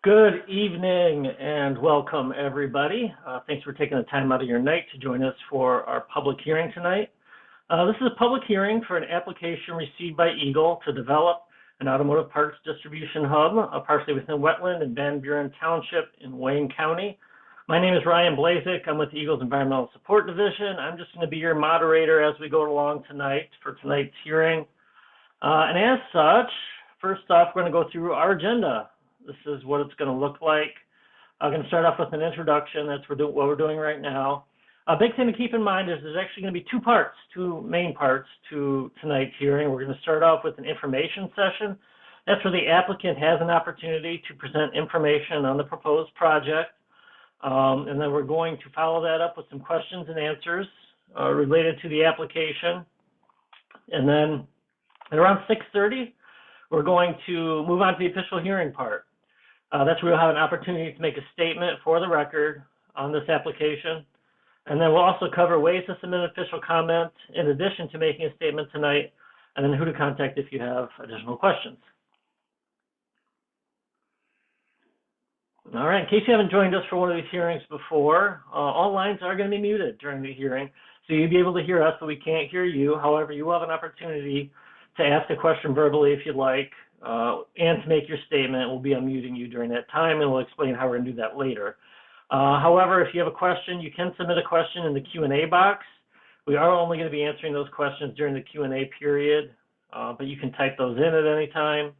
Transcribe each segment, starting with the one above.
Good evening and welcome, everybody. Thanks for taking the time out of your night to join us for our public hearing tonight. This is a public hearing for an application received by EGLE to develop an automotive parts distribution hub, partially within Wetland in Buren Township in Wayne County. My name is Ryan Blazik. I'm with EGLE's Environmental Support Division. I'm just going to be your moderator as we go along tonight for tonight's hearing. And as such, first off, we're going to go through our agenda. This is what it's going to look like. I'm going to start off with an introduction. That's what we're doing right now. A big thing to keep in mind is there's actually going to be two main parts to tonight's hearing. We're going to start off with an information session. That's where the applicant has an opportunity to present information on the proposed project. And then we're going to follow that up with some questions and answers related to the application. And then at around 6:30, we're going to move on to the official hearing part. That's where we'll have an opportunity to make a statement for the record on this application. And then we'll also cover ways to submit an official comment in addition to making a statement tonight, and then who to contact if you have additional questions. All right, in case you haven't joined us for one of these hearings before, all lines are going to be muted during the hearing. So you'll be able to hear us, but we can't hear you. However, you will have an opportunity to ask a question verbally if you'd like, and to make your statement. We'll be unmuting you during that time, and we'll explain how we're going to do that later. However, if you have a question, you can submit a question in the Q&A box. We are only going to be answering those questions during the Q&A period, but you can type those in at any time.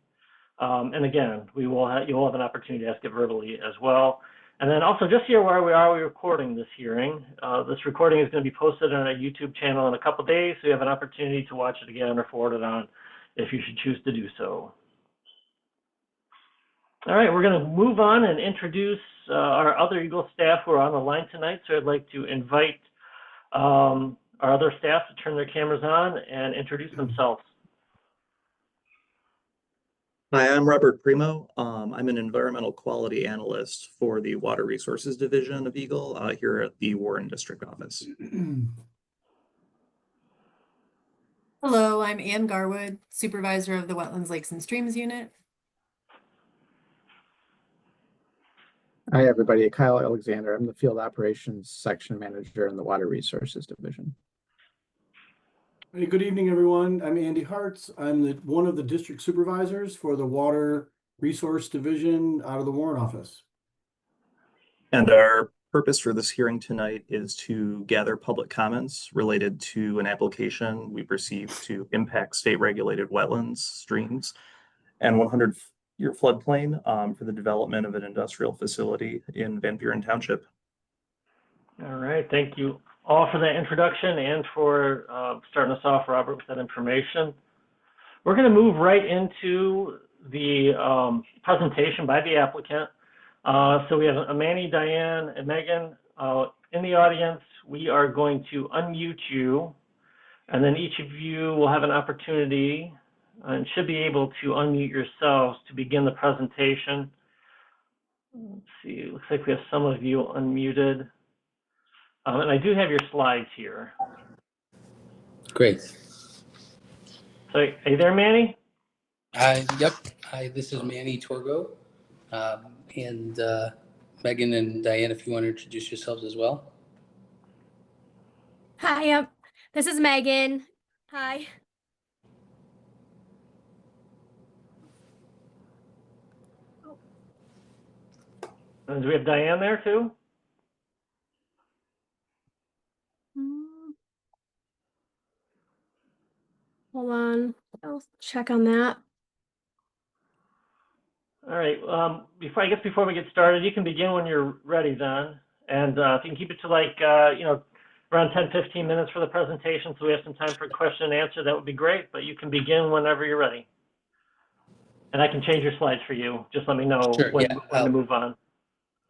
And again, you'll have an opportunity to ask it verbally as well. And then also, just here where we are recording this hearing. This recording is going to be posted on our YouTube channel in a couple of days, so you have an opportunity to watch it again or forward it on if you should choose to do so. All right, we're going to move on and introduce our other EGLE staff who are on the line tonight. So I'd like to invite our other staff to turn their cameras on and introduce themselves. Hi, I'm Robert Primo. I'm an environmental quality analyst for the Water Resources Division of EGLE here at the Warren District Office. Hello, I'm Ann Garwood, Supervisor of the Wetlands, Lakes, and Streams Unit. Hi, everybody. Kyle Alexander. I'm the Field Operations Section Manager in the Water Resources Division. Hey, good evening, everyone. I'm Andy Hartz. I'm one of the district supervisors for the Water Resource Division out of the Warren office. And our purpose for this hearing tonight is to gather public comments related to an application we've received to impact state-regulated wetlands, streams, and 100-year floodplain for the development of an industrial facility in Van Buren Township. All right, thank you all for that introduction and for starting us off, Robert, with that information. We're going to move right into the presentation by the applicant. So we have Manny, Diane, and Megan in the audience. We are going to unmute you, and then each of you will have an opportunity and should be able to unmute yourselves to begin the presentation. Let's see, it looks like we have some of you unmuted. And I do have your slides here. Great. So, are you there, Manny? Yep. Hi, this is Manny Torgo. And Megan and Diane, if you want to introduce yourselves as well. Hi, this is Megan. Hi. And do we have Diane there too? Hold on, I'll check on that. All right, before we get started, you can begin when you're ready then. And if you can keep it to like, around 10-15 minutes for the presentation so we have some time for question and answer, that would be great, but you can begin whenever you're ready. And I can change your slides for you. Just let me know when to move on.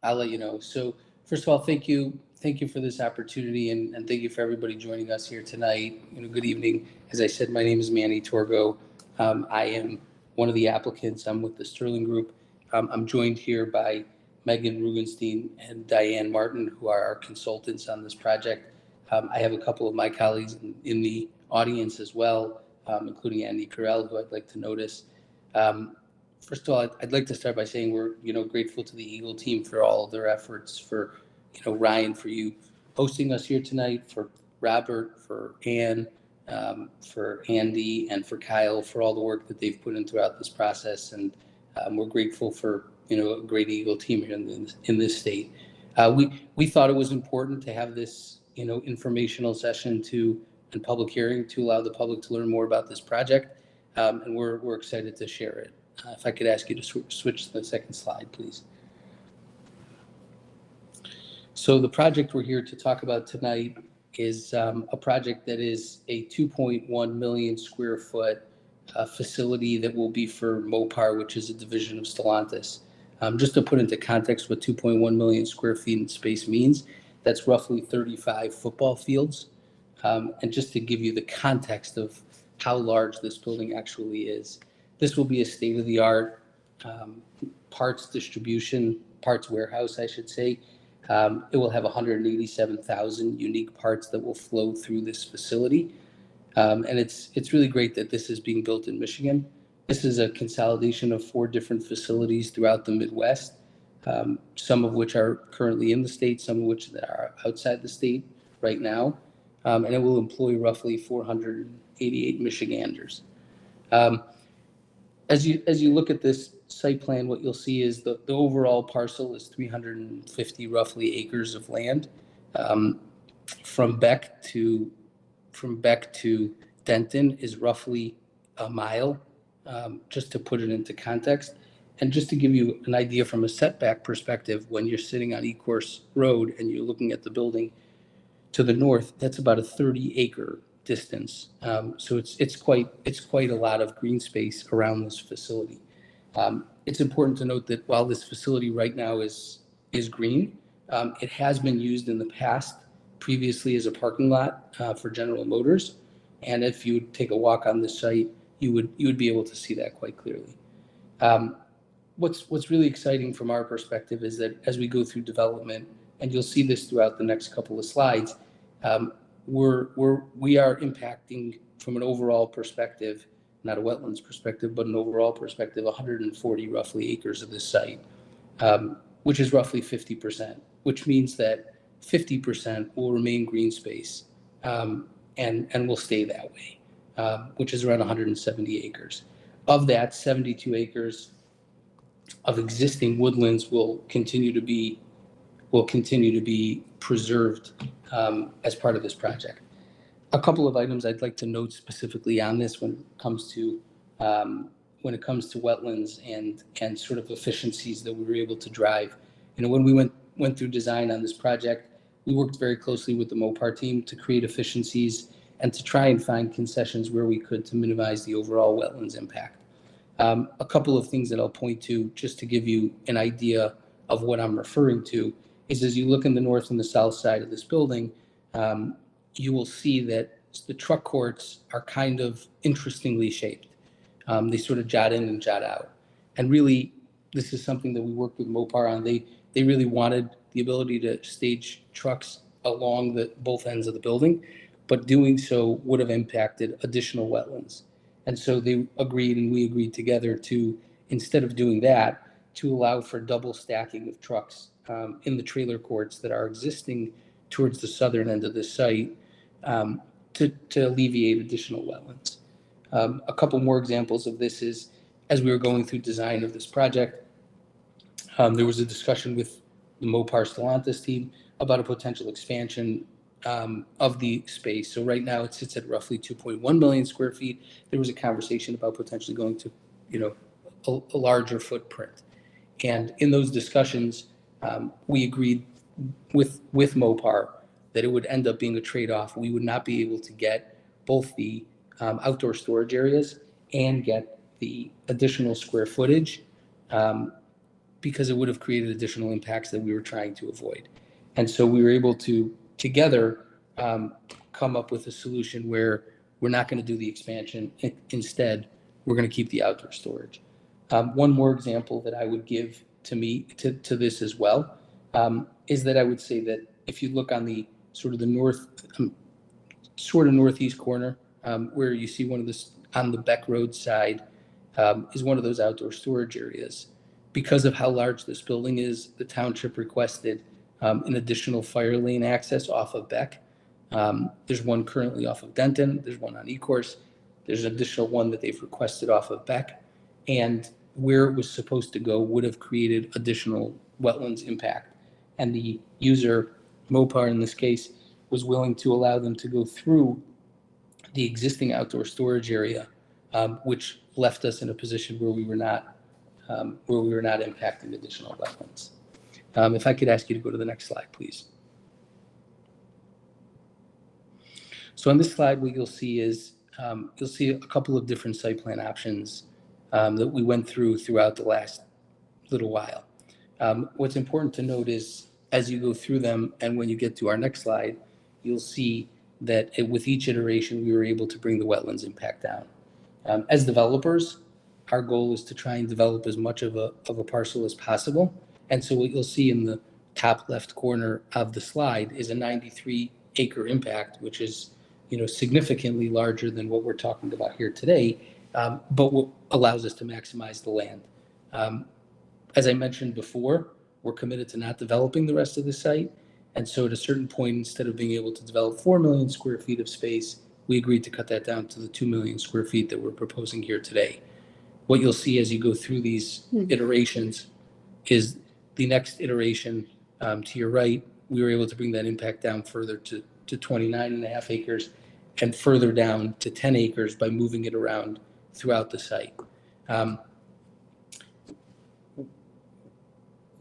I'll let you know. So first of all, thank you for this opportunity, and thank you for everybody joining us here tonight. Good evening. As I said, my name is Manny Torgo. I am one of the applicants. I'm with the Sterling Group. I'm joined here by Megan Rugenstein and Diane Martin, who are our consultants on this project. I have a couple of my colleagues in the audience as well, including Andy Carell, who I'd like to notice. first of all, I'd like to start by saying we're, grateful to the EGLE team for all of their efforts, for, Ryan, for you hosting us here tonight, for Robert, for Ann, for Andy, and for Kyle for all the work that they've put in throughout this process. And we're grateful for, a great EGLE team here in this state. We thought it was important to have this, informational session and public hearing to allow the public to learn more about this project. And we're excited to share it. If I could ask you to switch to the second slide, please. So the project we're here to talk about tonight is a project that is a 2.1 million square foot facility that will be for Mopar, which is a division of Stellantis. Just to put into context what 2.1 million square feet in space means, that's roughly 35 football fields. And just to give you the context of how large this building actually is, this will be a state-of-the-art parts distribution, parts warehouse, I should say. It will have 187,000 unique parts that will flow through this facility. And it's really great that this is being built in Michigan. This is a consolidation of 4 different facilities throughout the Midwest, some of which are currently in the state, some of which are outside the state right now. And it will employ roughly 488 Michiganders. As you look at this site plan, what you'll see is the overall parcel is 350 roughly acres of land. From Beck to Denton is roughly a mile, just to put it into context. And just to give you an idea from a setback perspective, when you're sitting on Ecorse Road and you're looking at the building to the north, that's about a 30-acre distance. So it's quite a lot of green space around this facility. It's important to note that while this facility right now is green, it has been used in the past previously as a parking lot for General Motors. And if you would take a walk on this site, you would be able to see that quite clearly. What's really exciting from our perspective is that as we go through development, and you'll see this throughout the next couple of slides, we are impacting from an overall perspective, not a wetlands perspective, but an overall perspective, 140 roughly acres of this site, which is roughly 50%, which means that 50% will remain green space and will stay that way, which is around 170 acres. Of that, 72 acres of existing woodlands will continue to be preserved as part of this project. A couple of items I'd like to note specifically on this when it comes to wetlands and sort of efficiencies that we were able to drive. When we went through design on this project, we worked very closely with the Mopar team to create efficiencies and to try and find concessions where we could to minimize the overall wetlands impact. A couple of things that I'll point to just to give you an idea of what I'm referring to is as you look in the north and the south side of this building, you will see that the truck courts are kind of interestingly shaped. They sort of jot in and jot out. And really, this is something that we worked with Mopar on. They really wanted the ability to stage trucks along both ends of the building, but doing so would have impacted additional wetlands. And so they agreed, and we agreed together to, instead of doing that, to allow for double stacking of trucks in the trailer courts that are existing towards the southern end of the site to alleviate additional wetlands. A couple more examples of this is, as we were going through design of this project, there was a discussion with the Mopar Stellantis team about a potential expansion of the space. So right now it sits at roughly 2.1 million square feet. There was a conversation about potentially going to, a larger footprint. And in those discussions, we agreed with Mopar that it would end up being a trade-off. We would not be able to get both the outdoor storage areas and get the additional square footage because it would have created additional impacts that we were trying to avoid. And so we were able to together come up with a solution where we're not going to do the expansion. Instead, we're going to keep the outdoor storage. One more example that I would give to this as well is that I would say that if you look on the sort of the northeast corner where you see one of this on the Beck Road side, is one of those outdoor storage areas. Because of how large this building is, the township requested an additional fire lane access off of Beck. There's one currently off of Denton. There's one on Ecorse. There's an additional one that they've requested off of Beck. And where it was supposed to go would have created additional wetlands impact. And the user, Mopar in this case, was willing to allow them to go through the existing outdoor storage area, which left us in a position where we were not impacting additional wetlands. If I could ask you to go to the next slide, please. So on this slide, what you'll see is you'll see a couple of different site plan options that we went through throughout the last little while. What's important to note is as you go through them and when you get to our next slide, you'll see that with each iteration, we were able to bring the wetlands impact down. As developers, our goal is to try and develop as much of a parcel as possible. And so what you'll see in the top left corner of the slide is a 93-acre impact, which is significantly larger than what we're talking about here today, but what allows us to maximize the land. As I mentioned before, we're committed to not developing the rest of the site. And so at a certain point, instead of being able to develop 4 million square feet of space, we agreed to cut that down to the 2 million square feet that we're proposing here today. What you'll see as you go through these iterations is the next iteration to your right, we were able to bring that impact down further to 29.5 acres and further down to 10 acres by moving it around throughout the site.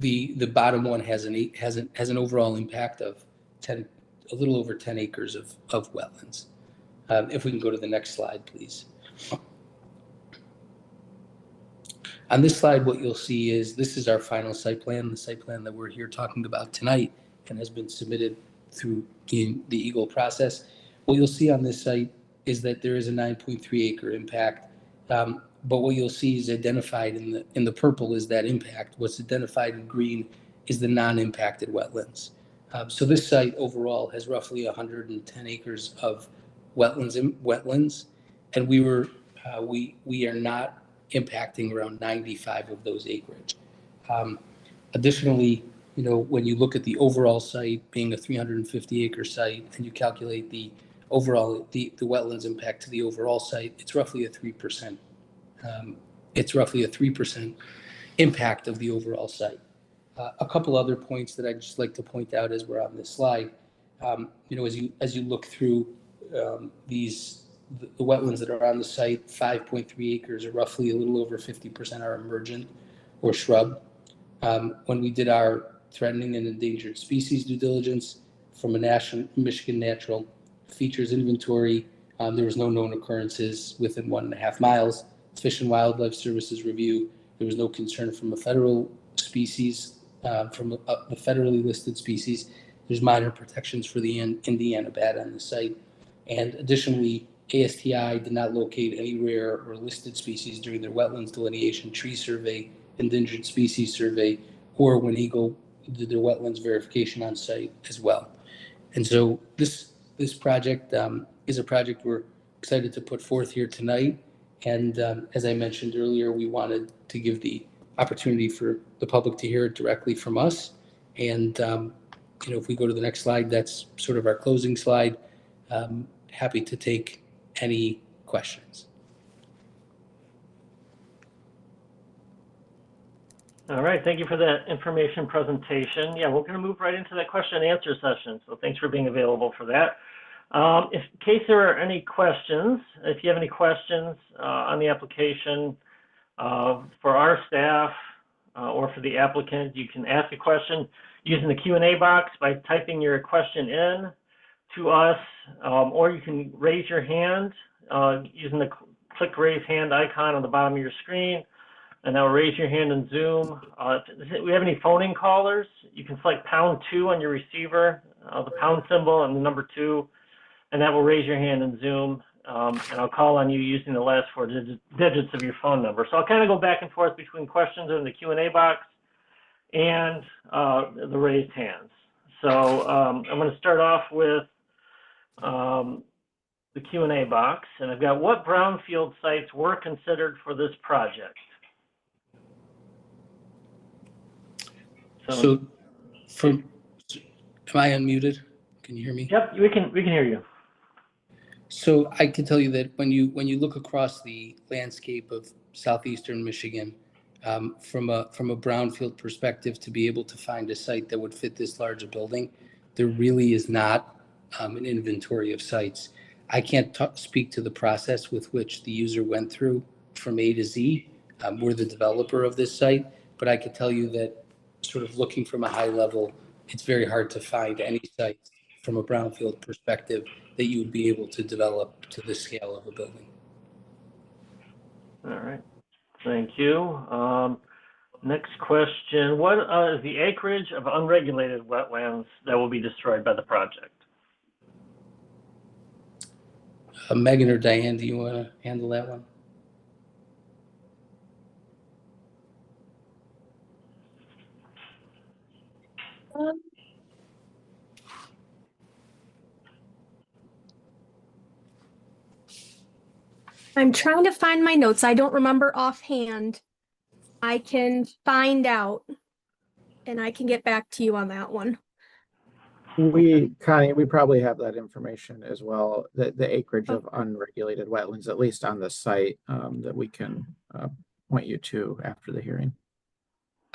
The bottom one has an overall impact of a little over 10 acres of wetlands. If we can go to the next slide, please. On this slide, what you'll see is this is our final site plan, the site plan that we're here talking about tonight and has been submitted through the EGLE process. What you'll see on this site is that there is a 9.3 acre impact. But what you'll see is identified in the purple is that impact. What's identified in green is the non-impacted wetlands. So this site overall has roughly 110 acres of wetlands, and we are not impacting around 95 of those acreage. Additionally, when you look at the overall site being a 350 acre site and you calculate the overall the wetlands impact to the overall site, it's roughly a 3%. It's roughly a 3% impact of the overall site. A couple other points that I'd just like to point out as we're on this slide, as you look through the wetlands that are on the site, 5.3 acres are roughly a little over 50% are emergent or shrub. When we did our threatening and endangered species due diligence from a Michigan Natural Features Inventory, there was no known occurrences within 1.5 miles. Fish and Wildlife Services review, there was no concern from a federal species, from the federally listed species. There's minor protections for the Indiana bat on the site. And additionally, ASTI did not locate any rare or listed species during their wetlands delineation tree survey, endangered species survey, or when EGLE did their wetlands verification on site as well. And so this project is a project we're excited to put forth here tonight. And as I mentioned earlier, we wanted to give the opportunity for the public to hear it directly from us. And, if we go to the next slide, that's sort of our closing slide. Happy to take any questions. All right, thank you for that information presentation. Yeah, we're going to move right into that question and answer session. So thanks for being available for that. In case there are any questions, if you have any questions on the application for our staff or for the applicant, you can ask a question using the Q&A box by typing your question in to us, or you can raise your hand using the click raise hand icon on the bottom of your screen, and that will raise your hand in Zoom. If we have any phone-in callers, you can select #2 on your receiver, the pound symbol and the number 2. And that will raise your hand in Zoom, and I'll call on you using the last 4 digits of your phone number. So I'll kind of go back and forth between questions in the Q&A box and the raised hands. So I'm going to start off with the Q&A box, and I've got what brownfield sites were considered for this project? So am I unmuted? Can you hear me? Yep, we can hear you. So I can tell you that when you look across the landscape of southeastern Michigan, from a brownfield perspective, to be able to find a site that would fit this large a building, there really is not an inventory of sites. I can't speak to the process with which the user went through from A to Z. We're the developer of this site, but I can tell you that sort of looking from a high level, it's very hard to find any sites from a brownfield perspective that you would be able to develop to the scale of a building. All right, thank you. Next question, what is the acreage of unregulated wetlands that will be destroyed by the project? Megan or Diane, do you want to handle that one? I'm trying to find my notes. I don't remember offhand. I can find out and I can get back to you on that one. Connie, we probably have that information as well, the acreage of unregulated wetlands, at least on the site, that we can point you to after the hearing.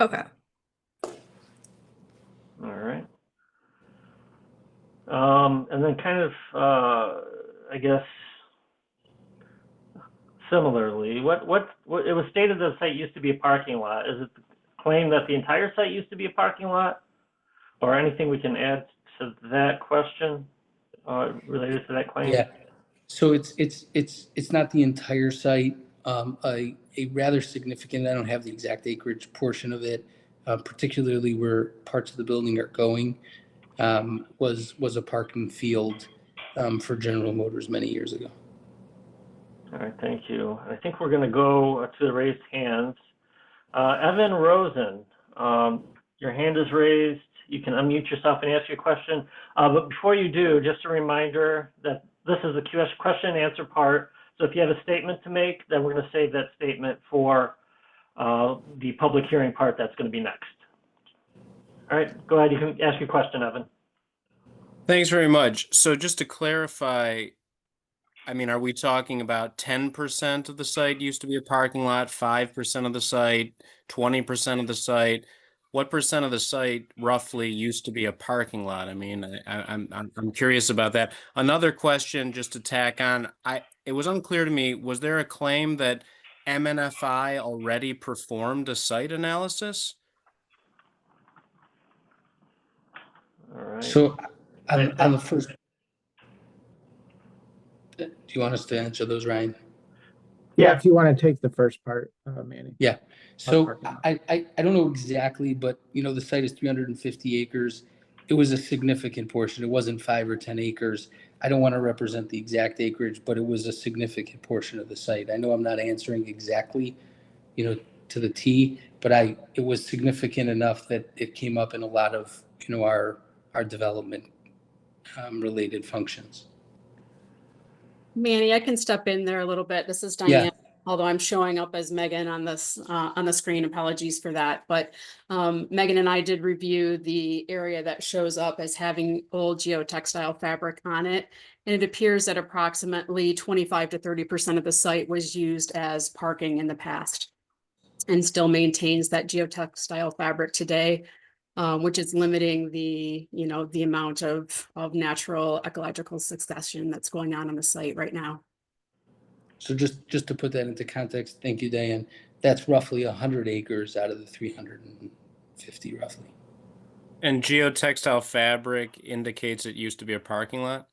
Okay. All right. And then kind of, I guess, similarly, what it was stated that the site used to be a parking lot. Is it the claim that the entire site used to be a parking lot, or anything we can add to that question related to that claim? Yeah. So it's not the entire site. A rather significant, I don't have the exact acreage portion of it, particularly where parts of the building are going, was a parking field for General Motors many years ago. All right, thank you. I think we're going to go to the raised hands. Evan Rosen, your hand is raised. You can unmute yourself and ask your question. But before you do, just a reminder that this is the question and answer part. So if you have a statement to make, then we're going to save that statement for the public hearing part that's going to be next. All right, go ahead. You can ask your question, Evan. Thanks very much. So just to clarify, I mean, are we talking about 10% of the site used to be a parking lot, 5% of the site, 20% of the site? What percent of the site roughly used to be a parking lot? I mean, I'm curious about that. Another question, just to tack on, it was unclear to me, was there a claim that MNFI already performed a site analysis? All right. So on the first, do you want us to answer those, Ryan? Yeah, if you want to take the first part, Manny. Yeah. So I don't know exactly, but the site is 350 acres. It was a significant portion. It wasn't 5 or 10 acres. I don't want to represent the exact acreage, but it was a significant portion of the site. I know I'm not answering exactly, to the T, but it was significant enough that it came up in a lot of, our development related functions. Manny, I can step in there a little bit. This is Diane, although I'm showing up as Megan on this on the screen. Apologies for that. But Megan and I did review the area that shows up as having old geotextile fabric on it. And it appears that approximately 25 to 30% of the site was used as parking in the past and still maintains that geotextile fabric today. Which is limiting the amount of natural ecological succession that's going on the site right now. So just to put that into context, thank you, Diane. That's roughly 100 acres out of the 350, roughly. And geotextile fabric indicates it used to be a parking lot?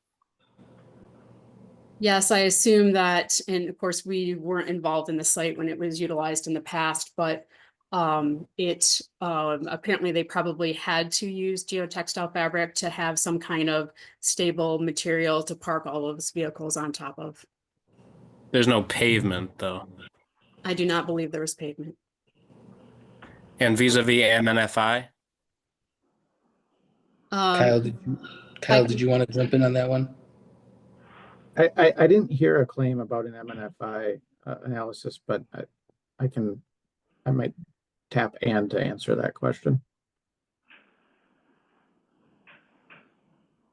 Yes, I assume that, and of course we weren't involved in the site when it was utilized in the past, but apparently they probably had to use geotextile fabric to have some kind of stable material to park all of those vehicles on top of. There's no pavement though. I do not believe there was pavement. And vis-a-vis MNFI? Kyle, did you want to jump in on that one? I didn't hear a claim about an MNFI analysis, but I might tap Ann to answer that question.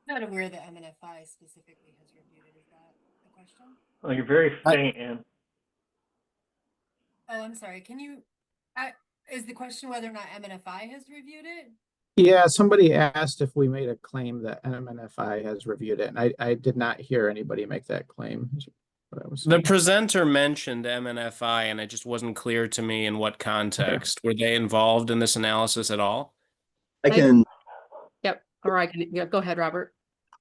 Not aware that MNFI specifically has reviewed it. Is that the question? Oh, you're very faint, Ann. Oh, I'm sorry. Can you, is the question whether or not MNFI has reviewed it? Yeah, somebody asked if we made a claim that MNFI has reviewed it, and I did not hear anybody make that claim. Is what I was The saying. presenter mentioned MNFI, and it just wasn't clear to me in what context. Were they involved in this analysis at all? I can, Yep, or I can, yeah, go ahead, Robert.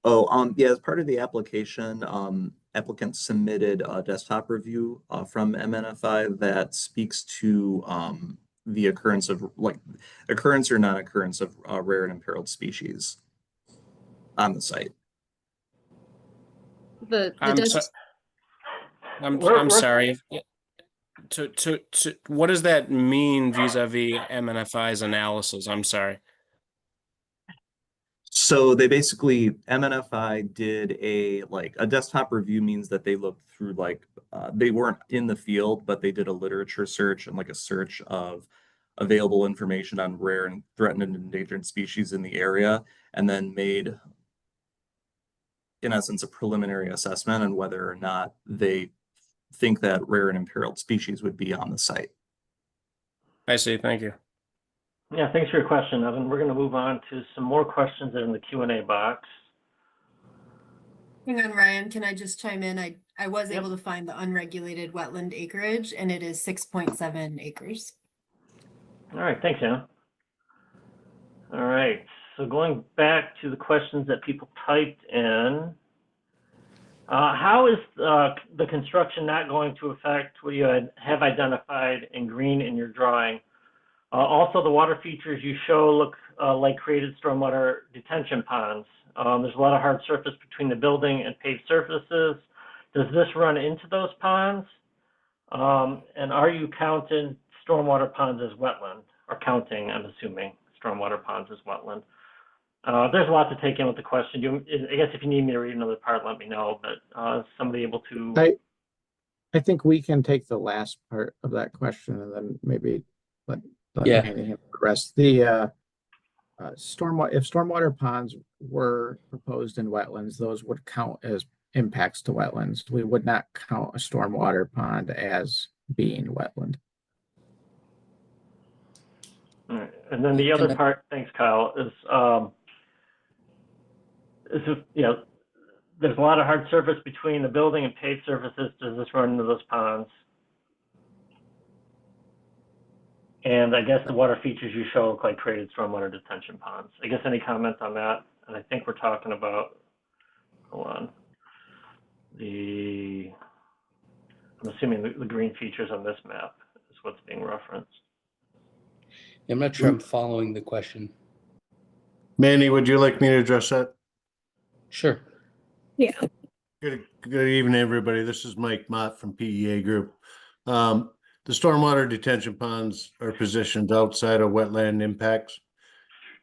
yeah, as part of the application, applicant submitted a desktop review from MNFI that speaks to the occurrence of occurrence or non-occurrence of rare and imperiled species on the site. I'm sorry. What does that mean vis-a-vis MNFI's analysis? I'm sorry. So they basically, MNFI did a desktop review means that they looked through they weren't in the field, but they did a literature search and a search of available information on rare and threatened and endangered species in the area, and then made, in essence, a preliminary assessment on whether or not they think that rare and imperiled species would be on the site. I see. Thank you. Yeah, thanks for your question, Evan. We're going to move on to some more questions that are in the Q&A box. Hang on, Ryan, can I just chime in? I was Yep. able to find the unregulated wetland acreage, and it is 6.7 acres. All right, thanks, Anna. All right, so going back to the questions that people typed in, how is the construction not going to affect what you have identified in green in your drawing? Also, the water features you show look like created stormwater detention ponds. There's a lot of hard surface between the building and paved surfaces. Does this run into those ponds? And are you counting stormwater ponds as wetland? Or counting, I'm assuming, stormwater ponds as wetland? There's a lot to take in with the question. I guess if you need me to read another part, let me know, but is somebody able to? I think we can take the last part of that question and then maybe let Yeah. Andy handle the rest. The stormwater, if stormwater ponds were proposed in wetlands, those would count as impacts to wetlands. We would not count a stormwater pond as being wetland. All right. And then the other part, thanks, Kyle, is there's a lot of hard surface between the building and paved surfaces. Does this run into those ponds? And I guess the water features you show look like created stormwater detention ponds. I guess any comment on that? And I think we're talking about, hold on, I'm assuming the green features on this map is what's being referenced. I'm not sure I'm following the question. Mandy, would you like me to address that? Sure. Yeah. Good evening, everybody. This is Mike Mott from PEA Group. The stormwater detention ponds are positioned outside of wetland impacts.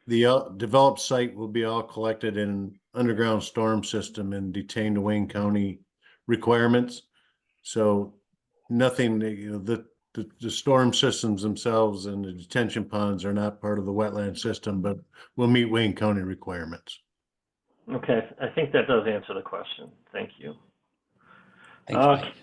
The developed site will be all collected in an underground storm system and detained to Wayne County requirements. So nothing, the storm systems themselves and the detention ponds are not part of the wetland system, but will meet Wayne County requirements. Okay, I think that does answer the question. Thank you. Thanks, Mike.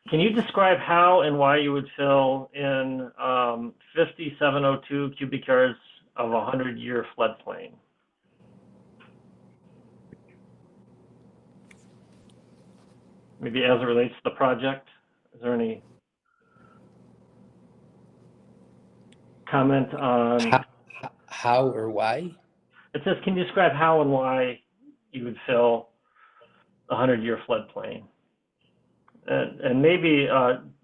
Can you describe how and why you would fill in 5702 cubic yards of 100-year floodplain? Maybe as it relates to the project, is there any comment on How or why? It says, can you describe how and why you would fill a 100-year floodplain? And maybe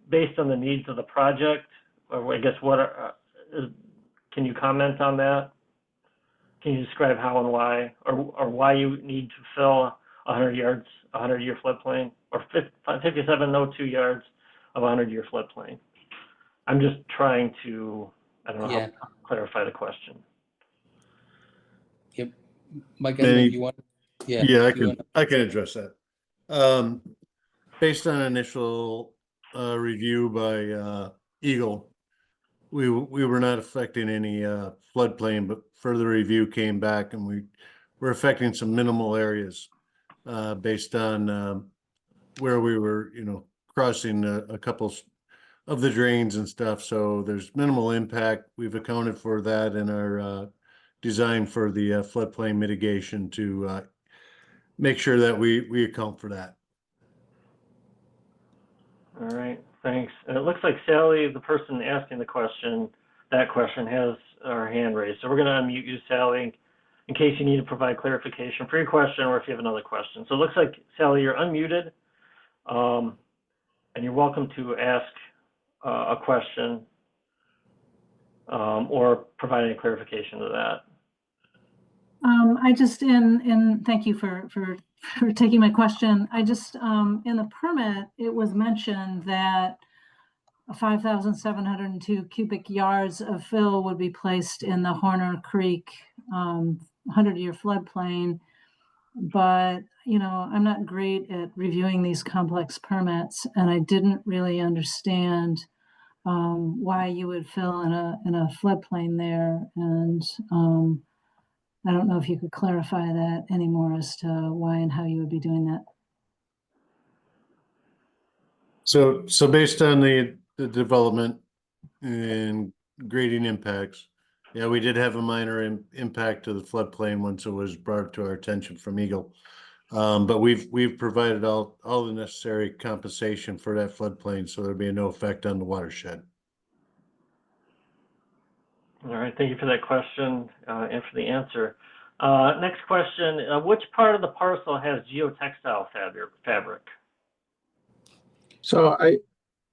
based on the needs of the project, or I guess can you comment on that? Can you describe how and why, or why you need to fill 100-year floodplain, or 5702 yards of 100-year floodplain? I'm just trying to, I don't know, how clarify the question. Yep. Mike, Manny, you want? Yeah, I can address that. Based on initial review by EGLE, we were not affecting any floodplain, but further review came back and we were affecting some minimal areas based on where we were, crossing a couple of the drains and stuff. So there's minimal impact. We've accounted for that in our design for the floodplain mitigation to make sure that we account for that. All right, thanks. And it looks like Sally, the person asking the question, has her hand raised. So we're going to unmute you, Sally, in case you need to provide clarification for your question or if you have another question. So it looks like, Sally, you're unmuted, and you're welcome to ask a question or provide any clarification to that. Thank you for taking my question. I just, in the permit, it was mentioned that 5,702 cubic yards of fill would be placed in the Horner Creek 100-year floodplain. But, I'm not great at reviewing these complex permits, and I didn't really understand why you would fill in a floodplain there. And I don't know if you could clarify that anymore as to why and how you would be doing that. So based on the development and grading impacts, yeah, we did have a minor impact to the floodplain once it was brought to our attention from EGLE. But we've provided all the necessary compensation for that floodplain, so there'll be no effect on the watershed. All right, thank you for that question and for the answer. Next question, which part of the parcel has geotextile fabric? So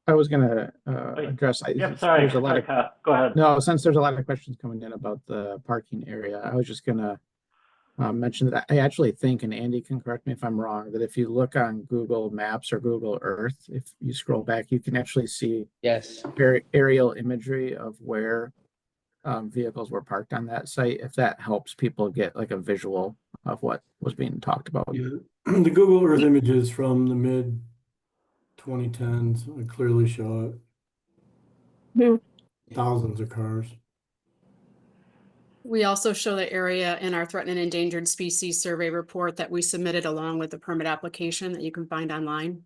I was going to address. Yep, sorry. Go ahead. No, since there's a lot of questions coming in about the parking area, I was just going to mention that I actually think, and Andy can correct me if I'm wrong, that if you look on Google Maps or Google Earth, if you scroll back, you can actually see aerial imagery of where vehicles were parked on that site, if that helps people get like a visual of what was being talked about. Yeah, the Google Earth images from the mid 2010s clearly show it. Thousands of cars. We also show the area in our threatened and endangered species survey report that we submitted along with the permit application that you can find online.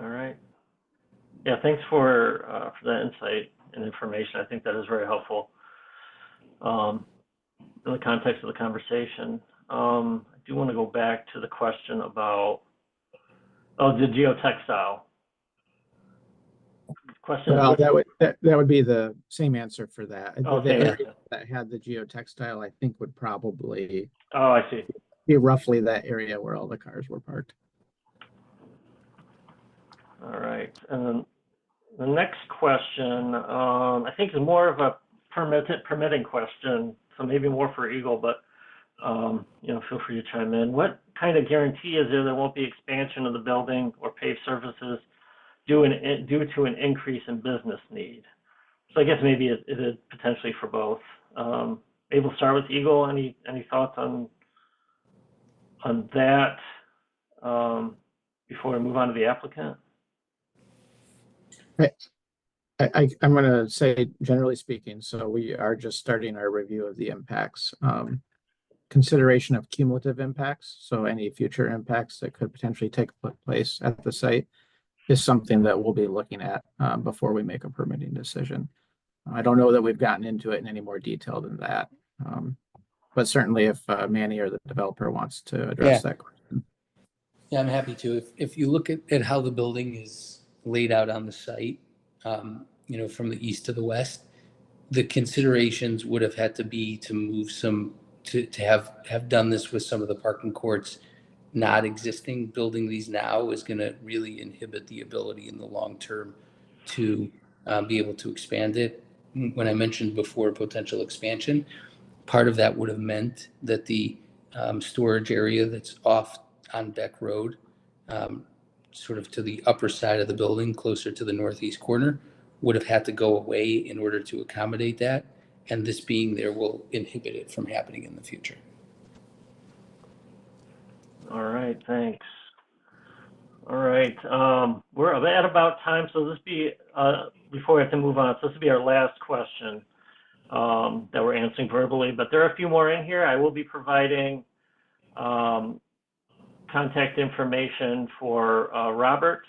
All right. Yeah, thanks for that insight and information. I think that is very helpful in the context of the conversation. I do want to go back to the question about the geotextile. Question. Well, that would be the same answer for that. Oh, the area that had the geotextile, I think, would probably I see. Be roughly that area where all the cars were parked. All right, and then the next question, I think is more of a permitting question, so maybe more for EGLE, but feel free to chime in. What kind of guarantee is there won't be expansion of the building or paved surfaces due to an increase in business need? So I guess maybe it is potentially for both. Able to start with EGLE. Any thoughts on that before we move on to the applicant? I'm going to say, generally speaking, so we are just starting our review of the impacts. Consideration of cumulative impacts, so any future impacts that could potentially take place at the site, is something that we'll be looking at before we make a permitting decision. I don't know that we've gotten into it in any more detail than that, but certainly if Manny or the developer wants to address that question. Yeah, I'm happy to. If you look at how the building is laid out on the site, from the east to the west, the considerations would have had to be to move to have done this with some of the parking courts not existing. Building these now is going to really inhibit the ability in the long term to be able to expand it. When I mentioned before potential expansion, part of that would have meant that the storage area that's off on Beck Road, sort of to the upper side of the building, closer to the northeast corner, would have had to go away in order to accommodate that. and this being there will inhibit it from happening in the future. All right, thanks. All right, we're at about time, so this be, before we have to move on, so this will be our last question that we're answering verbally, but there are a few more in here. I will be providing contact information for Robert,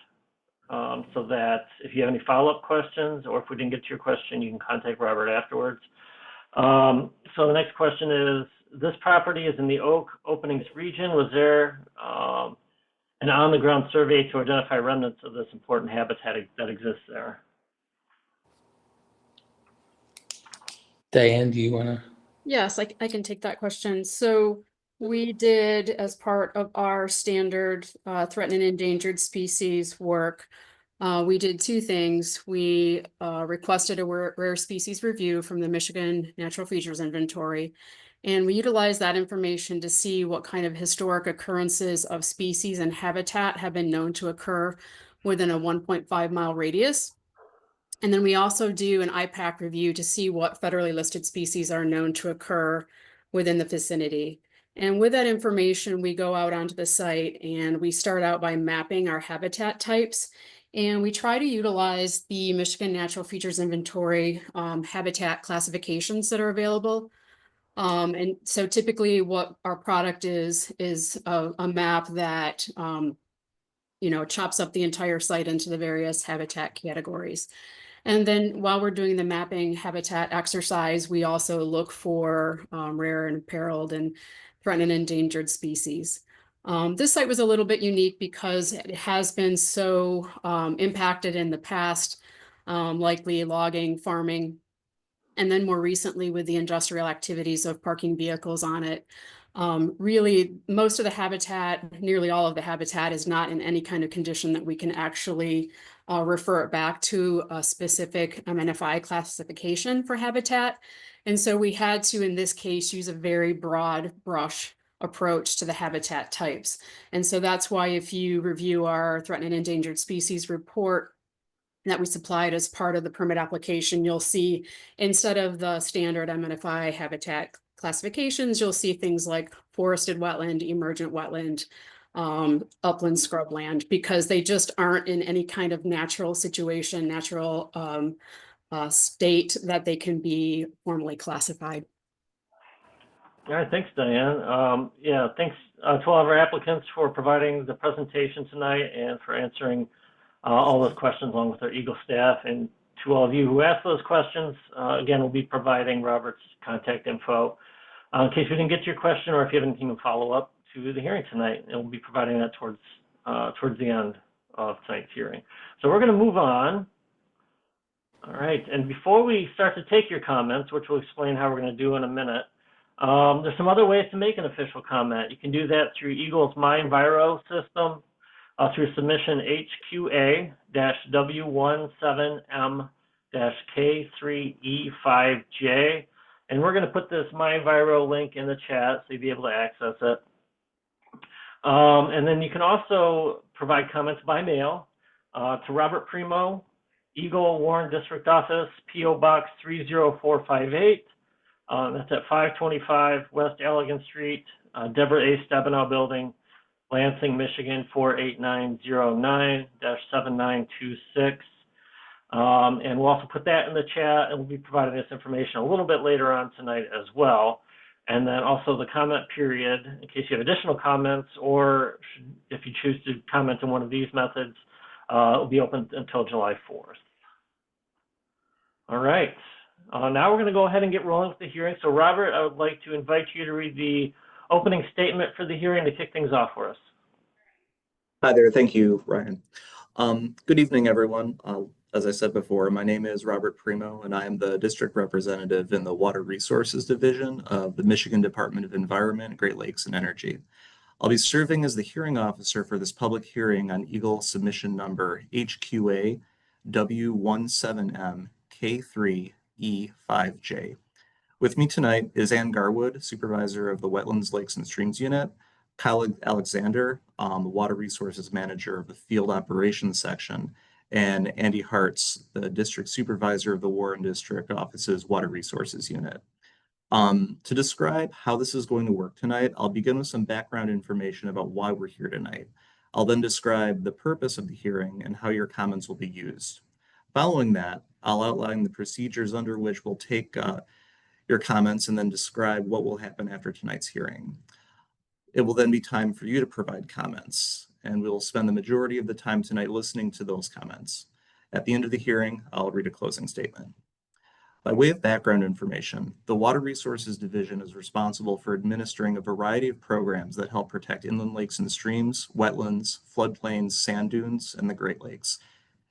so that if you have any follow-up questions, or if we didn't get to your question, you can contact Robert afterwards. So the next question is, this property is in the Oak Openings region. Was there an on-the-ground survey to identify remnants of this important habitat that exists there? Diane, do you want to? Yes, I can take that question. So we did, as part of our standard threatened and endangered species work, we did two things. We requested a rare species review from the Michigan Natural Features Inventory, and we utilized that information to see what kind of historic occurrences of species and habitat have been known to occur within a 1.5-mile radius. And then we also do an IPAC review to see what federally listed species are known to occur within the vicinity. And with that information, we go out onto the site and we start out by mapping our habitat types. And we try to utilize the Michigan Natural Features Inventory habitat classifications that are available. And so typically what our product is a map that chops up the entire site into the various habitat categories. And then while we're doing the mapping habitat exercise, we also look for rare and imperiled and threatened and endangered species. This site was a little bit unique because it has been so impacted in the past, likely logging, farming, and then more recently with the industrial activities of parking vehicles on it. Really, most of the habitat, nearly all of the habitat, is not in any kind of condition that we can actually refer it back to a specific MNFI classification for habitat. And so we had to, in this case, use a very broad brush approach to the habitat types. And so that's why if you review our threatened and endangered species report that we supplied as part of the permit application, you'll see instead of the standard MNFI habitat classifications, you'll see things like forested wetland, emergent wetland, upland scrubland, because they just aren't in any kind of natural situation, natural state that they can be formally classified. All right, thanks, Diane. Yeah, thanks to all of our applicants for providing the presentation tonight and for answering all those questions along with our EGLE staff. And to all of you who asked those questions, again, we'll be providing Robert's contact info in case we didn't get to your question, or if you have anything to follow up to the hearing tonight, and we'll be providing that towards the end of tonight's hearing. So we're going to move on. All right, and before we start to take your comments, which we'll explain how we're going to do in a minute, there's some other ways to make an official comment. You can do that through EGLE's MyEnviro system, through submission HQA-W17M-K3E5J. And we're going to put this MyEnviro link in the chat so you'll be able to access it. And then you can also provide comments by mail to Robert Primo, EGLE Warren District Office, P.O. Box 30458. That's at 525 West Allegan Street, Deborah A. Stabenow Building, Lansing, Michigan 48909-7926. And we'll also put that in the chat, and we'll be providing this information a little bit later on tonight as well. And then also the comment period, in case you have additional comments, or if you choose to comment in one of these methods, will be open until July 4th. All right. Now we're going to go ahead and get rolling with the hearing. So Robert, I would like to invite you to read the opening statement for the hearing to kick things off for us. Hi there. Thank you, Ryan. Good evening, everyone. As I said before, my name is Robert Primo, and I am the district representative in the Water Resources Division of the Michigan Department of Environment, Great Lakes, and Energy. I'll be serving as the hearing officer for this public hearing on EGLE submission number HQA W17M-K3E5J. With me tonight is Ann Garwood, supervisor of the Wetlands, Lakes, and Streams Unit, Kyle Alexander, the Water Resources Manager of the Field Operations Section, and Andy Hartz, the District Supervisor of the Warren District Office's Water Resources Unit. To describe how this is going to work tonight, I'll begin with some background information about why we're here tonight. I'll then describe the purpose of the hearing and how your comments will be used. Following that, I'll outline the procedures under which we'll take your comments and then describe what will happen after tonight's hearing. It will then be time for you to provide comments, and we will spend the majority of the time tonight listening to those comments. At the end of the hearing, I'll read a closing statement. By way of background information, the Water Resources Division is responsible for administering a variety of programs that help protect inland lakes and streams, wetlands, floodplains, sand dunes, and the Great Lakes.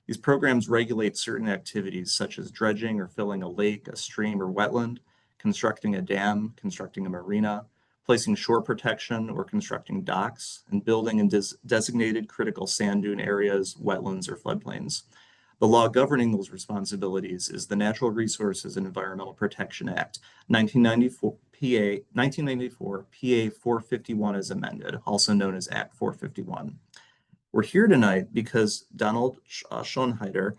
These programs regulate certain activities such as dredging or filling a lake, a stream, or wetland, constructing a dam, constructing a marina, placing shore protection or constructing docks, and building in designated critical sand dune areas, wetlands, or floodplains. The law governing those responsibilities is the Natural Resources and Environmental Protection Act, 1994 PA 451 as amended, also known as Act 451. We're here tonight because Donald Schoenheider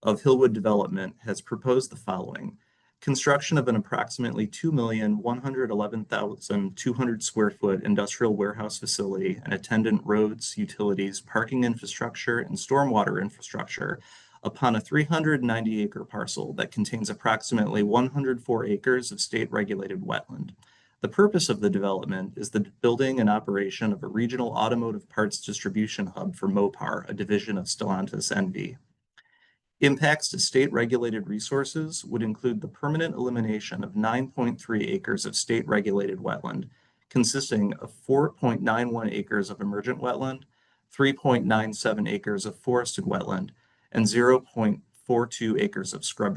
of Hillwood Development has proposed the following: construction of an approximately 2,111,200 square foot industrial warehouse facility and attendant roads, utilities, parking infrastructure, and stormwater infrastructure upon a 390-acre parcel that contains approximately 104 acres of state-regulated wetland. The purpose of the development is the building and operation of a regional automotive parts distribution hub for Mopar, a division of Stellantis NV. Impacts to state-regulated resources would include the permanent elimination of 9.3 acres of state-regulated wetland, consisting of 4.91 acres of emergent wetland, 3.97 acres of forested wetland, and 0.42 acres of shrub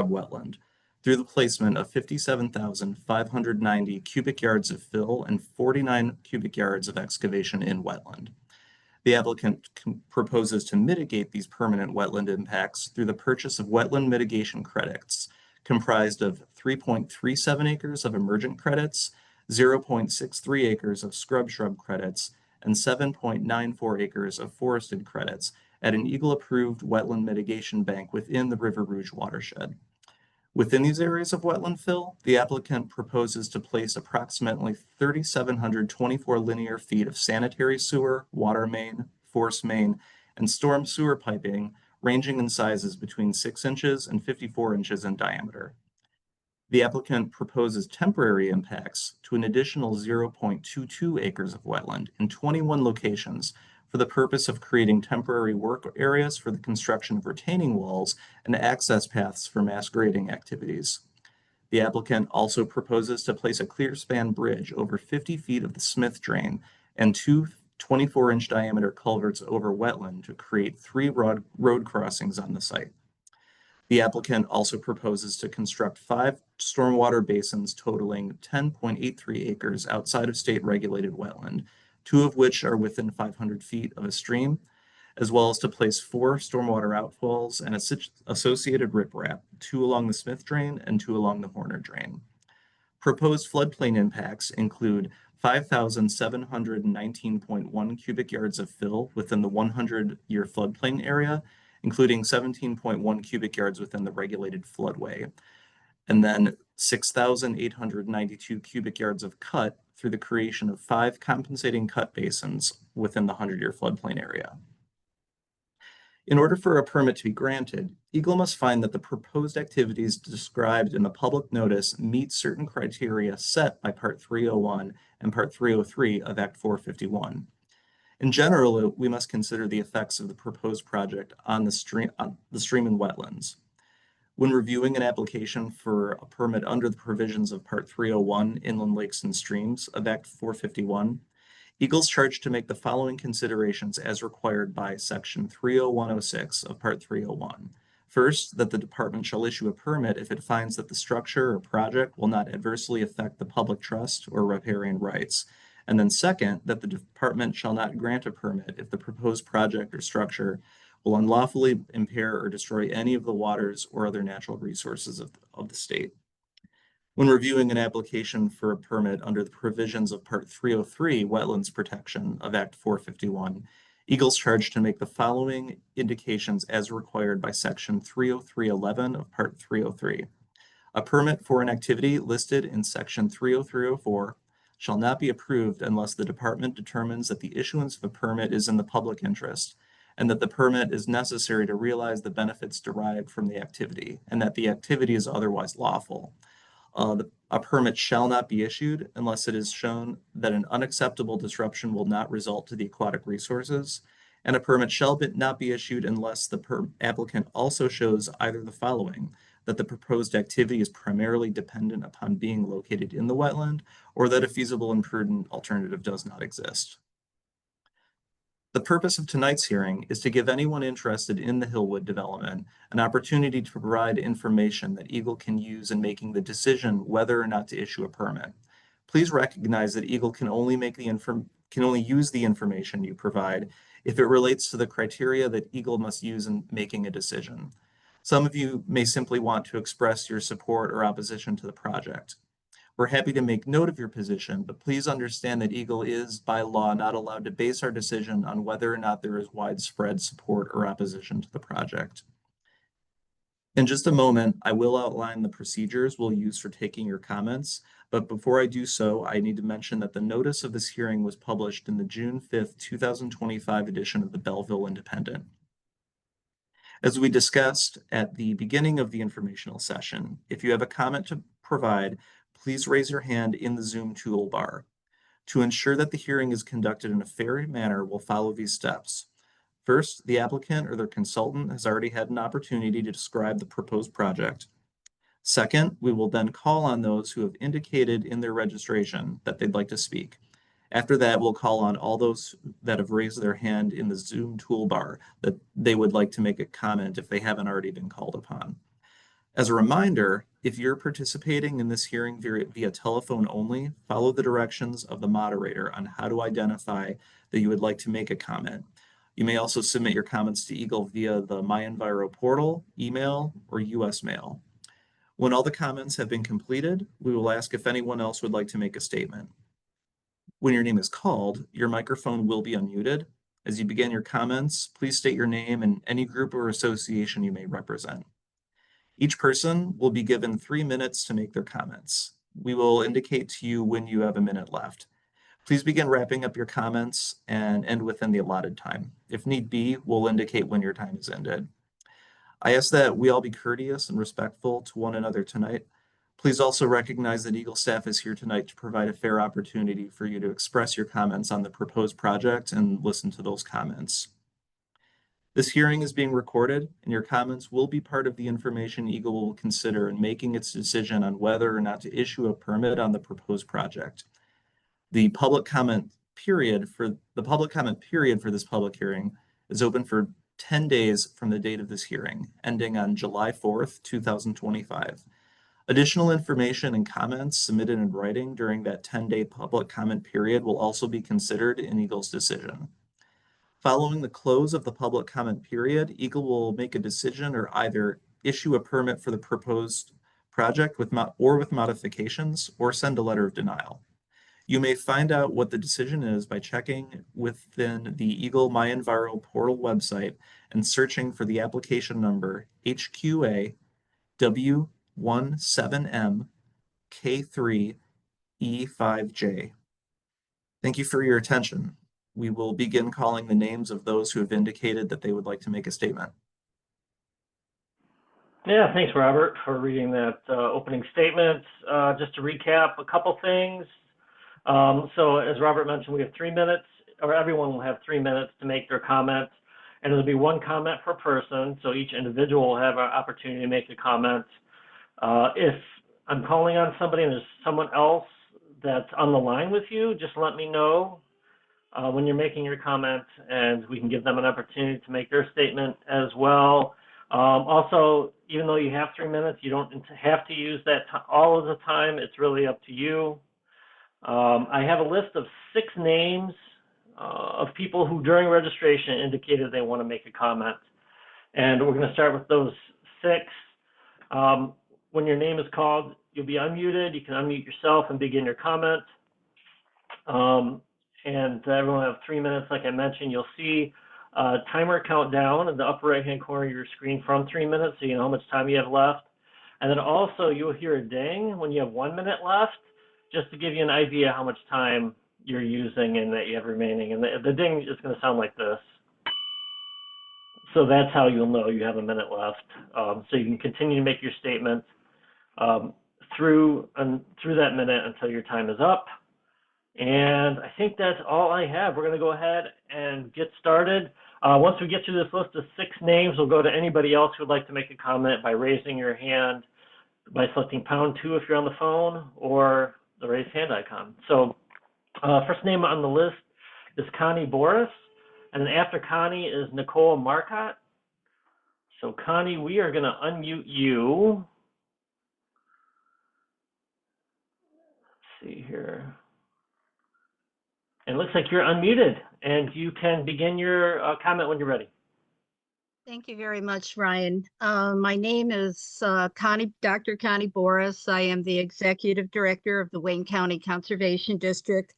wetland, through the placement of 57,590 cubic yards of fill and 49 cubic yards of excavation in wetland. The applicant proposes to mitigate these permanent wetland impacts through the purchase of wetland mitigation credits, comprised of 3.37 acres of emergent credits, 0.63 acres of shrub credits, and 7.94 acres of forested credits at an EGLE-approved wetland mitigation bank within the River Rouge watershed. Within these areas of wetland fill, the applicant proposes to place approximately 3,724 linear feet of sanitary sewer, water main, force main, and storm sewer piping, ranging in sizes between 6 inches and 54 inches in diameter. The applicant proposes temporary impacts to an additional 0.22 acres of wetland in 21 locations for the purpose of creating temporary work areas for the construction of retaining walls and access paths for mass grading activities. The applicant also proposes to place a clear span bridge over 50 feet of the Smith Drain and 2 24-inch diameter culverts over wetland to create 3 road crossings on the site. The applicant also proposes to construct 5 stormwater basins totaling 10.83 acres outside of state-regulated wetland, 2 of which are within 500 feet of a stream, as well as to place 4 stormwater outfalls and associated riprap, 2 along the Smith Drain and 2 along the Horner Drain. Proposed floodplain impacts include 5,719.1 cubic yards of fill within the 100-year floodplain area, including 17.1 cubic yards within the regulated floodway, and then 6,892 cubic yards of cut through the creation of 5 compensating cut basins within the 100-year floodplain area. In order for a permit to be granted, EGLE must find that the proposed activities described in the public notice meet certain criteria set by Part 301 and Part 303 of Act 451. In general, we must consider the effects of the proposed project on the stream and wetlands. When reviewing an application for a permit under the provisions of Part 301, Inland Lakes and Streams of Act 451, EGLE is charged to make the following considerations as required by Section 30106 of Part 301. First, that the department shall issue a permit if it finds that the structure or project will not adversely affect the public trust or riparian rights. And then second, that the department shall not grant a permit if the proposed project or structure will unlawfully impair or destroy any of the waters or other natural resources of the state. When reviewing an application for a permit under the provisions of Part 303, Wetlands Protection of Act 451, EGLE is charged to make the following indications as required by Section 303.11 of Part 303. A permit for an activity listed in Section 303.04 shall not be approved unless the department determines that the issuance of a permit is in the public interest and that the permit is necessary to realize the benefits derived from the activity and that the activity is otherwise lawful. A permit shall not be issued unless it is shown that an unacceptable disruption will not result to the aquatic resources, and a permit shall not be issued unless the applicant also shows either the following: that the proposed activity is primarily dependent upon being located in the wetland, or that a feasible and prudent alternative does not exist. The purpose of tonight's hearing is to give anyone interested in the Hillwood development an opportunity to provide information that EGLE can use in making the decision whether or not to issue a permit. Please recognize that EGLE can only use the information you provide if it relates to the criteria that EGLE must use in making a decision. Some of you may simply want to express your support or opposition to the project. We're happy to make note of your position, but please understand that EGLE is, by law, not allowed to base our decision on whether or not there is widespread support or opposition to the project. In just a moment, I will outline the procedures we'll use for taking your comments, but before I do so, I need to mention that the notice of this hearing was published in the June 5th, 2025 edition of the Belleville Independent. As we discussed at the beginning of the informational session, if you have a comment to provide, please raise your hand in the Zoom toolbar. To ensure that the hearing is conducted in a fair manner, we'll follow these steps. First, the applicant or their consultant has already had an opportunity to describe the proposed project. Second, we will then call on those who have indicated in their registration that they'd like to speak. After that, we'll call on all those that have raised their hand in the Zoom toolbar that they would like to make a comment if they haven't already been called upon. As a reminder, if you're participating in this hearing via telephone only, follow the directions of the moderator on how to identify that you would like to make a comment. You may also submit your comments to EGLE via the MyEnviro portal, email, or US mail. When all the comments have been completed, we will ask if anyone else would like to make a statement. When your name is called, your microphone will be unmuted. As you begin your comments, please state your name and any group or association you may represent. Each person will be given 3 minutes to make their comments. We will indicate to you when you have a minute left. Please begin wrapping up your comments and end within the allotted time. If need be, we'll indicate when your time is ended. I ask that we all be courteous and respectful to one another tonight. Please also recognize that EGLE staff is here tonight to provide a fair opportunity for you to express your comments on the proposed project and listen to those comments. This hearing is being recorded, and your comments will be part of the information EGLE will consider in making its decision on whether or not to issue a permit on the proposed project. The public comment period for this public hearing is open for 10 days from the date of this hearing, ending on July 4th, 2025. Additional information and comments submitted in writing during that 10-day public comment period will also be considered in EGLE's decision. Following the close of the public comment period, EGLE will make a decision or either issue a permit for the proposed project with modifications or send a letter of denial. You may find out what the decision is by checking within the EGLE MyEnviro portal website and searching for the application number HQA W17M K3E5J. Thank you for your attention. We will begin calling the names of those who have indicated that they would like to make a statement. Yeah, thanks, Robert, for reading that opening statement. Just to recap a couple things. So as Robert mentioned, we have 3 minutes, or everyone will have 3 minutes to make their comments, and it'll be 1 comment per person, so each individual will have an opportunity to make a comment. If I'm calling on somebody and there's someone else that's on the line with you, just let me know when you're making your comment, and we can give them an opportunity to make their statement as well. Also, even though you have 3 minutes, you don't have to use that all of the time. It's really up to you. I have a list of 6 names of people who during registration indicated they want to make a comment. And we're going to start with those 6. When your name is called, you'll be unmuted. You can unmute yourself and begin your comment. and everyone will have 3 minutes. Like I mentioned, you'll see a timer count down in the upper right-hand corner of your screen from 3 minutes, so you know how much time you have left. And then also you'll hear a ding when you have 1 minute left, just to give you an idea how much time you're using and that you have remaining. And the ding is going to sound like this. So that's how you'll know you have a minute left. So you can continue to make your statements through that minute until your time is up. And I think that's all I have. We're going to go ahead and get started. Once we get through this list of 6 names, we'll go to anybody else who would like to make a comment by raising your hand, by selecting #2 if you're on the phone, or the raise hand icon. So first name on the list is Connie Boris, and then after Connie is Nicole Marcotte. So Connie, we are going to unmute you. Let's see here. And it looks like you're unmuted, and you can begin your comment when you're ready. Thank you very much, Ryan. My name is Dr. Connie Boris. I am the Executive Director of the Wayne County Conservation District.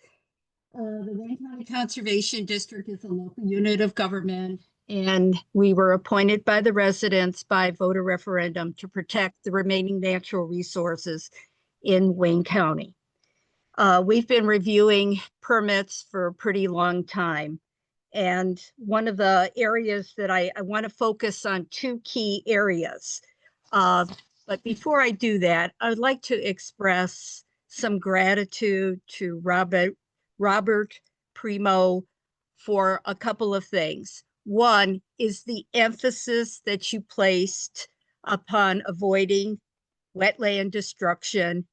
The Wayne County Conservation District is a local unit of government, and we were appointed by the residents by voter referendum to protect the remaining natural resources in Wayne County. We've been reviewing permits for a pretty long time. And one of the areas that I want to focus on 2 key areas. But before I do that, I would like to express some gratitude to Robert Primo for a couple of things. One is the emphasis that you placed upon avoiding wetland destruction,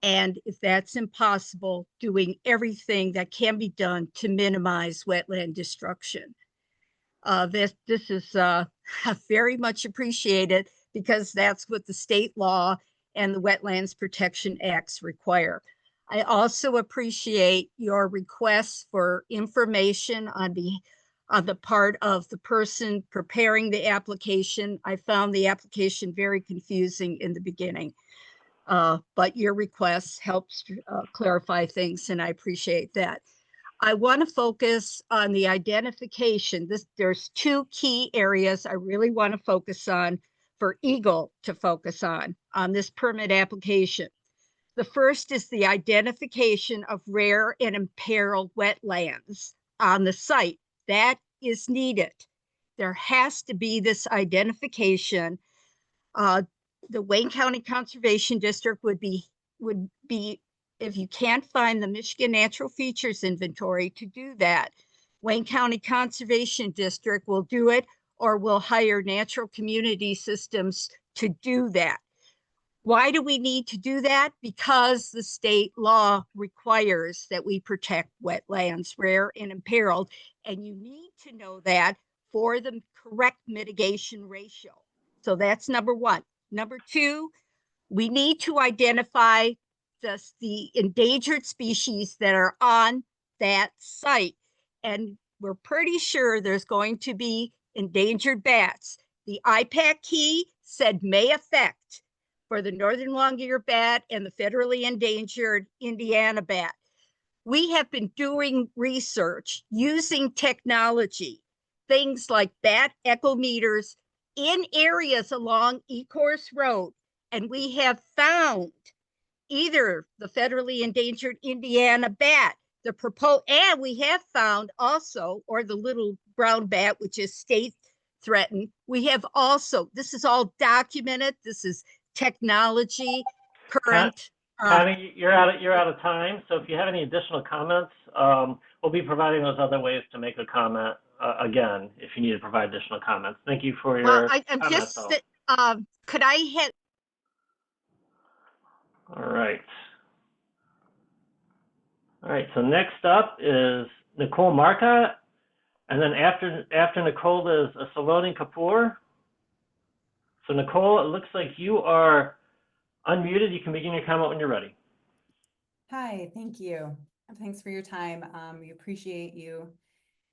and if that's impossible, doing everything that can be done to minimize wetland destruction. This is very much appreciated, because that's what the state law and the Wetlands Protection Acts require. I also appreciate your requests for information on the part of the person preparing the application. I found the application very confusing in the beginning. But your request helps clarify things, and I appreciate that. I want to focus on the identification. There's 2 key areas I really want to focus on for EGLE to focus on this permit application. The first is the identification of rare and imperiled wetlands on the site. That is needed. There has to be this identification. The Wayne County Conservation District would be, if you can't find the Michigan Natural Features Inventory to do that, Wayne County Conservation District will do it, or will hire Natural Community Systems to do that. Why do we need to do that? Because the state law requires that we protect wetlands, rare and imperiled, and you need to know that for the correct mitigation ratio. So that's number 1. Number 2, we need to identify the endangered species that are on that site. And we're pretty sure there's going to be endangered bats. The IPAC key said may affect for the northern long-eared bat and the federally endangered Indiana bat. We have been doing research using technology, things like bat echometers, in areas along Ecorse Road, and we have found either the federally endangered Indiana bat, and we have found also, or the little brown bat, which is state threatened. We have also, this is all documented. This is technology, current. Connie, you're out of time. So if you have any additional comments, we'll be providing those other ways to make a comment again, if you need to provide additional comments. Thank you for your I'm comments. just, could I hit? All right. All right, so next up is Nicole Marcotte, and then after Nicole is Saloni Kapoor. So Nicole, it looks like you are unmuted. You can begin your comment when you're ready. Hi, thank you. Thanks for your time. We appreciate you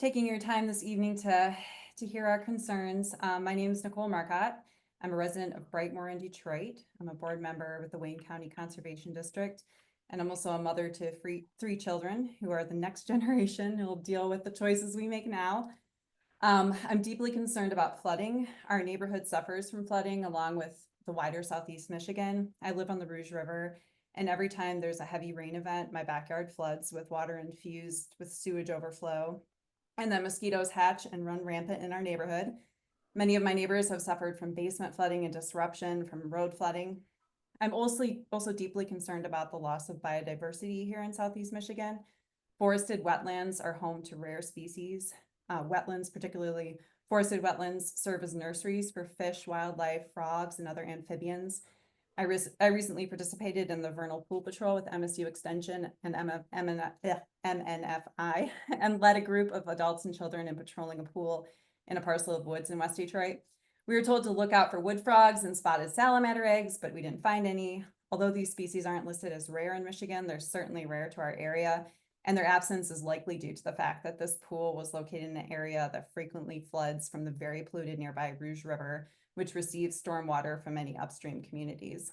taking your time this evening to hear our concerns. My name is Nicole Marcotte. I'm a resident of Brightmoor in Detroit. I'm a board member with the Wayne County Conservation District, and I'm also a mother to three children who are the next generation who will deal with the choices we make now. I'm deeply concerned about flooding. Our neighborhood suffers from flooding along with the wider Southeast Michigan. I live on the Rouge River, and every time there's a heavy rain event, my backyard floods with water infused with sewage overflow. And then mosquitoes hatch and run rampant in our neighborhood. Many of my neighbors have suffered from basement flooding and disruption from road flooding. I'm also deeply concerned about the loss of biodiversity here in Southeast Michigan. Forested wetlands are home to rare species. Wetlands, particularly forested wetlands, serve as nurseries for fish, wildlife, frogs, and other amphibians. I recently participated in the Vernal Pool Patrol with MSU Extension and MNFI and led a group of adults and children in patrolling a pool in a parcel of woods in West Detroit. We were told to look out for wood frogs and spotted salamander eggs, but we didn't find any. Although these species aren't listed as rare in Michigan, they're certainly rare to our area, and their absence is likely due to the fact that this pool was located in an area that frequently floods from the very polluted nearby Rouge River, which receives stormwater from many upstream communities.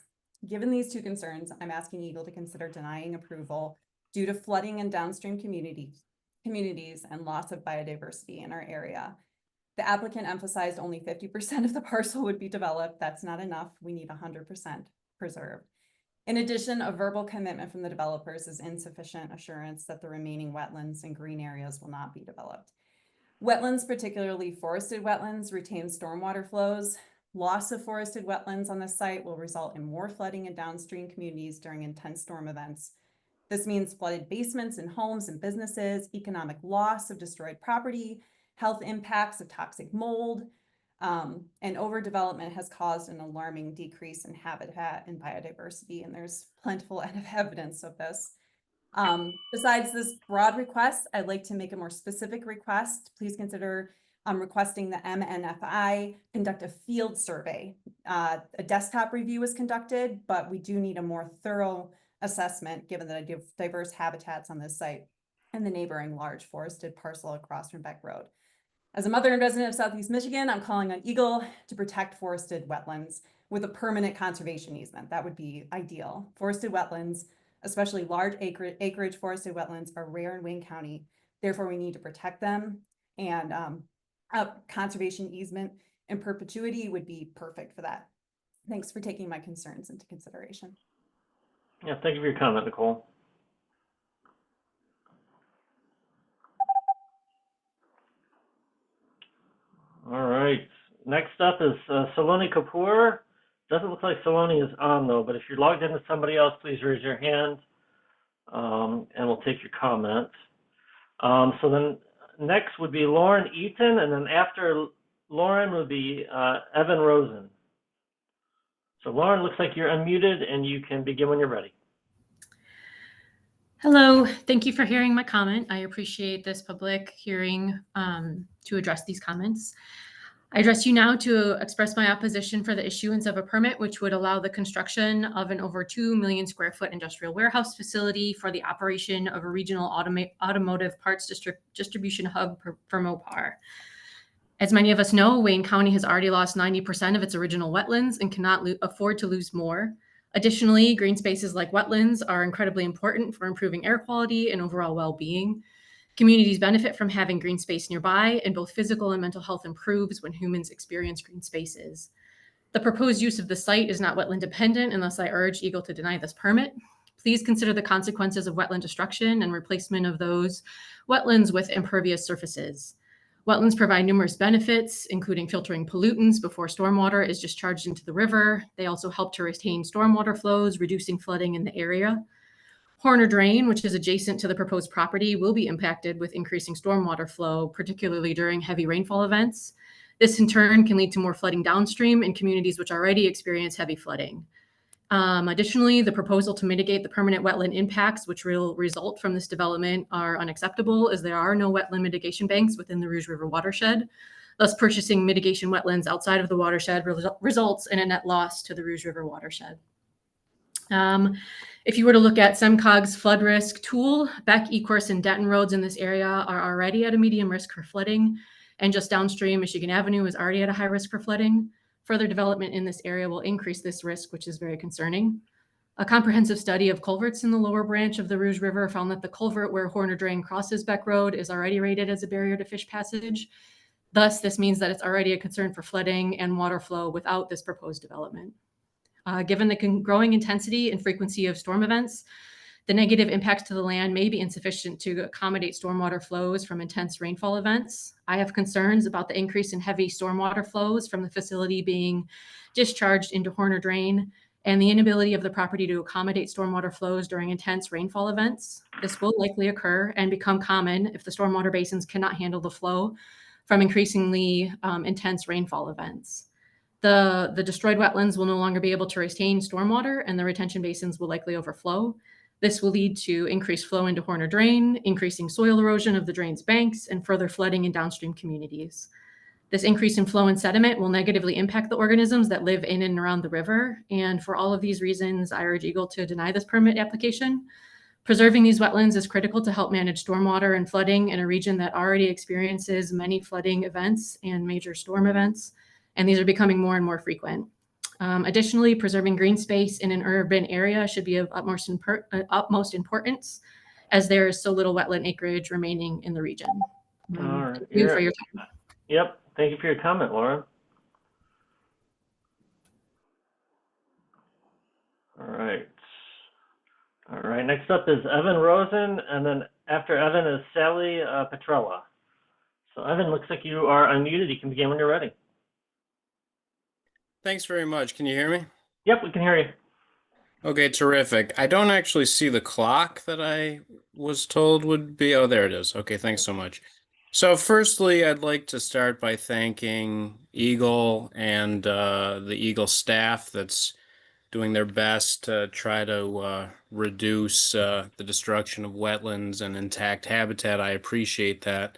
Given these two concerns, I'm asking EGLE to consider denying approval due to flooding in downstream communities and loss of biodiversity in our area. The applicant emphasized only 50% of the parcel would be developed. That's not enough. We need 100% preserved. In addition, a verbal commitment from the developers is insufficient assurance that the remaining wetlands and green areas will not be developed. Wetlands, particularly forested wetlands, retain stormwater flows. Loss of forested wetlands on the site will result in more flooding in downstream communities during intense storm events. This means flooded basements in homes and businesses, economic loss of destroyed property, health impacts of toxic mold, and overdevelopment has caused an alarming decrease in habitat and biodiversity, and there's plentiful evidence of this. Besides this broad request, I'd like to make a more specific request. Please consider requesting the MNFI conduct a field survey. A desktop review was conducted, but we do need a more thorough assessment given the diverse habitats on this site and the neighboring large forested parcel across from Beck Road. As a mother and resident of Southeast Michigan, I'm calling on EGLE to protect forested wetlands with a permanent conservation easement. That would be ideal. Forested wetlands, especially large acreage forested wetlands, are rare in Wayne County. Therefore, we need to protect them, and a conservation easement in perpetuity would be perfect for that. Thanks for taking my concerns into consideration. Yeah, thank you for your comment, Nicole. All right, next up is Saloni Kapoor. Doesn't look like Saloni is on though, but if you're logged into somebody else, please raise your hand and we'll take your comment. So then next would be Lauren Eaton, and then after Lauren would be Evan Rosen. So Lauren, looks like you're unmuted and you can begin when you're ready. Hello, thank you for hearing my comment. I appreciate this public hearing to address these comments. I address you now to express my opposition for the issuance of a permit which would allow the construction of an over 2 million square foot industrial warehouse facility for the operation of a regional automotive parts distribution hub for Mopar. As many of us know, Wayne County has already lost 90% of its original wetlands and cannot afford to lose more. Additionally, green spaces like wetlands are incredibly important for improving air quality and overall well-being. Communities benefit from having green space nearby, and both physical and mental health improves when humans experience green spaces. The proposed use of the site is not wetland dependent, and thus I urge EGLE to deny this permit. Please consider the consequences of wetland destruction and replacement of those wetlands with impervious surfaces. Wetlands provide numerous benefits, including filtering pollutants before stormwater is discharged into the river. They also help to retain stormwater flows, reducing flooding in the area. Horner Drain, which is adjacent to the proposed property, will be impacted with increasing stormwater flow, particularly during heavy rainfall events. This in turn can lead to more flooding downstream in communities which already experience heavy flooding. Additionally, the proposal to mitigate the permanent wetland impacts which will result from this development are unacceptable, as there are no wetland mitigation banks within the Rouge River watershed. Thus, purchasing mitigation wetlands outside of the watershed results in a net loss to the Rouge River watershed. If you were to look at SEMCOG's flood risk tool, Beck, Ecorse, and Denton roads in this area are already at a medium risk for flooding, and just downstream, Michigan Avenue is already at a high risk for flooding. Further development in this area will increase this risk, which is very concerning. A comprehensive study of culverts in the lower branch of the Rouge River found that the culvert where Horner Drain crosses Beck Road is already rated as a barrier to fish passage. Thus, this means that it's already a concern for flooding and water flow without this proposed development. Given the growing intensity and frequency of storm events, the negative impacts to the land may be insufficient to accommodate stormwater flows from intense rainfall events. I have concerns about the increase in heavy stormwater flows from the facility being discharged into Horner Drain and the inability of the property to accommodate stormwater flows during intense rainfall events. This will likely occur and become common if the stormwater basins cannot handle the flow from increasingly intense rainfall events. The destroyed wetlands will no longer be able to retain stormwater, and the retention basins will likely overflow. This will lead to increased flow into Horner Drain, increasing soil erosion of the drain's banks, and further flooding in downstream communities. This increase in flow and sediment will negatively impact the organisms that live in and around the river. And for all of these reasons, I urge EGLE to deny this permit application. Preserving these wetlands is critical to help manage stormwater and flooding in a region that already experiences many flooding events and major storm events, and these are becoming more and more frequent. Additionally, preserving green space in an urban area should be of utmost importance, as there is so little wetland acreage remaining in the region. All right. Thank you for your time. Yep. Thank you for your comment, Laura. All right. All right. Next up is Evan Rosen, and then after Evan is Sally Petrella. So Evan, looks like you are unmuted. You can begin when you're ready. Thanks very much. Can you hear me? Yep, we can hear you. Okay, terrific. I don't actually see the clock that I was told would be. Oh, there it is. Okay, thanks so much. So firstly, I'd like to start by thanking EGLE and the EGLE staff that's doing their best to try to reduce the destruction of wetlands and intact habitat. I appreciate that.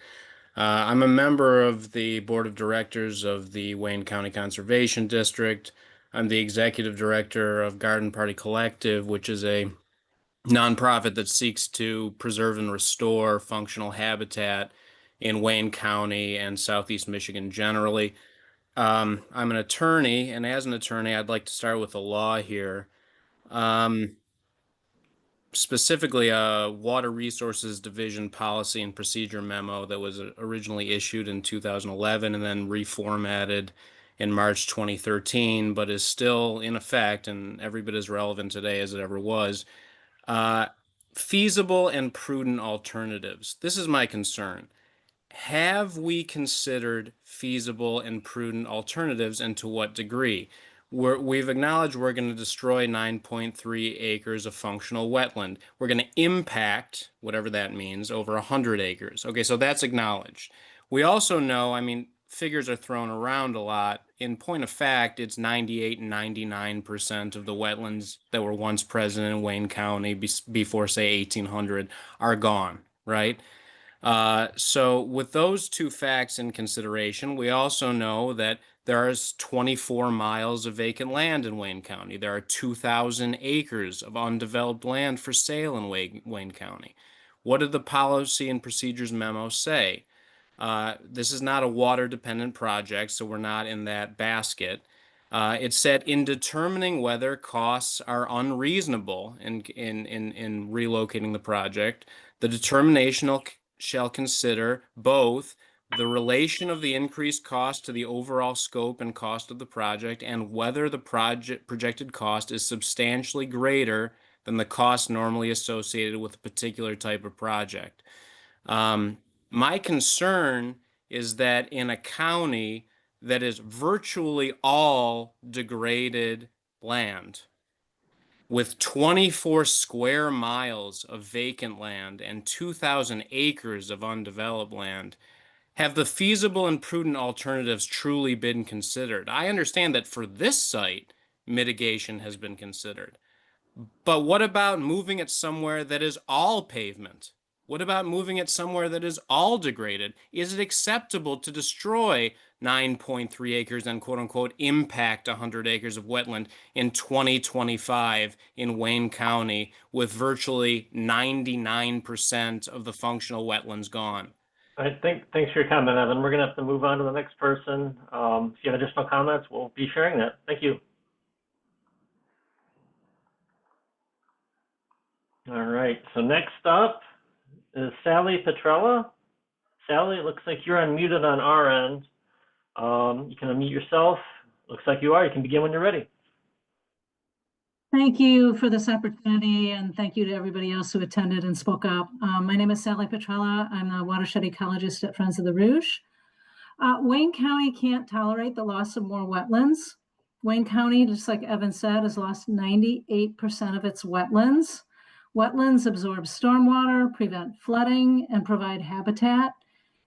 I'm a member of the board of directors of the Wayne County Conservation District. I'm the executive director of Garden Party Collective, which is a nonprofit that seeks to preserve and restore functional habitat in Wayne County and Southeast Michigan generally. I'm an attorney, and as an attorney, I'd like to start with the law here. Specifically a Water Resources Division policy and procedure memo that was originally issued in 2011 and then reformatted in March 2013, but is still in effect and every bit as relevant today as it ever was. Feasible and prudent alternatives. This is my concern. Have we considered feasible and prudent alternatives, and to what degree? We've acknowledged we're going to destroy 9.3 acres of functional wetland. We're going to impact, whatever that means, over 100 acres. Okay, so that's acknowledged. We also know, I mean, figures are thrown around a lot. In point of fact, it's 98 and 99% of the wetlands that were once present in Wayne County before, say, 1800 are gone, right? So with those two facts in consideration, we also know that there is 24 miles of vacant land in Wayne County. There are 2,000 acres of undeveloped land for sale in Wayne County. What did the policy and procedures memo say? This is not a water-dependent project, so we're not in that basket. It said, in determining whether costs are unreasonable in relocating the project, the determination shall consider both the relation of the increased cost to the overall scope and cost of the project, and whether the projected cost is substantially greater than the cost normally associated with a particular type of project. My concern is that in a county that is virtually all degraded land, with 24 square miles of vacant land and 2,000 acres of undeveloped land, have the feasible and prudent alternatives truly been considered? I understand that for this site, mitigation has been considered. But what about moving it somewhere that is all pavement? What about moving it somewhere that is all degraded? Is it acceptable to destroy 9.3 acres and quote unquote impact 100 acres of wetland in 2025 in Wayne County with virtually 99% of the functional wetlands gone? Thanks for your comment, Evan. We're going to have to move on to the next person. If you have additional comments, we'll be sharing that. Thank you. All right, so next up is Sally Petrella. Sally, it looks like you're unmuted on our end. You can unmute yourself. Looks like you are. You can begin when you're ready. Thank you for this opportunity, and thank you to everybody else who attended and spoke up. My name is Sally Petrella. I'm a watershed ecologist at Friends of the Rouge. Wayne County can't tolerate the loss of more wetlands. Wayne County, just like Evan said, has lost 98% of its wetlands. Wetlands absorb stormwater, prevent flooding, and provide habitat.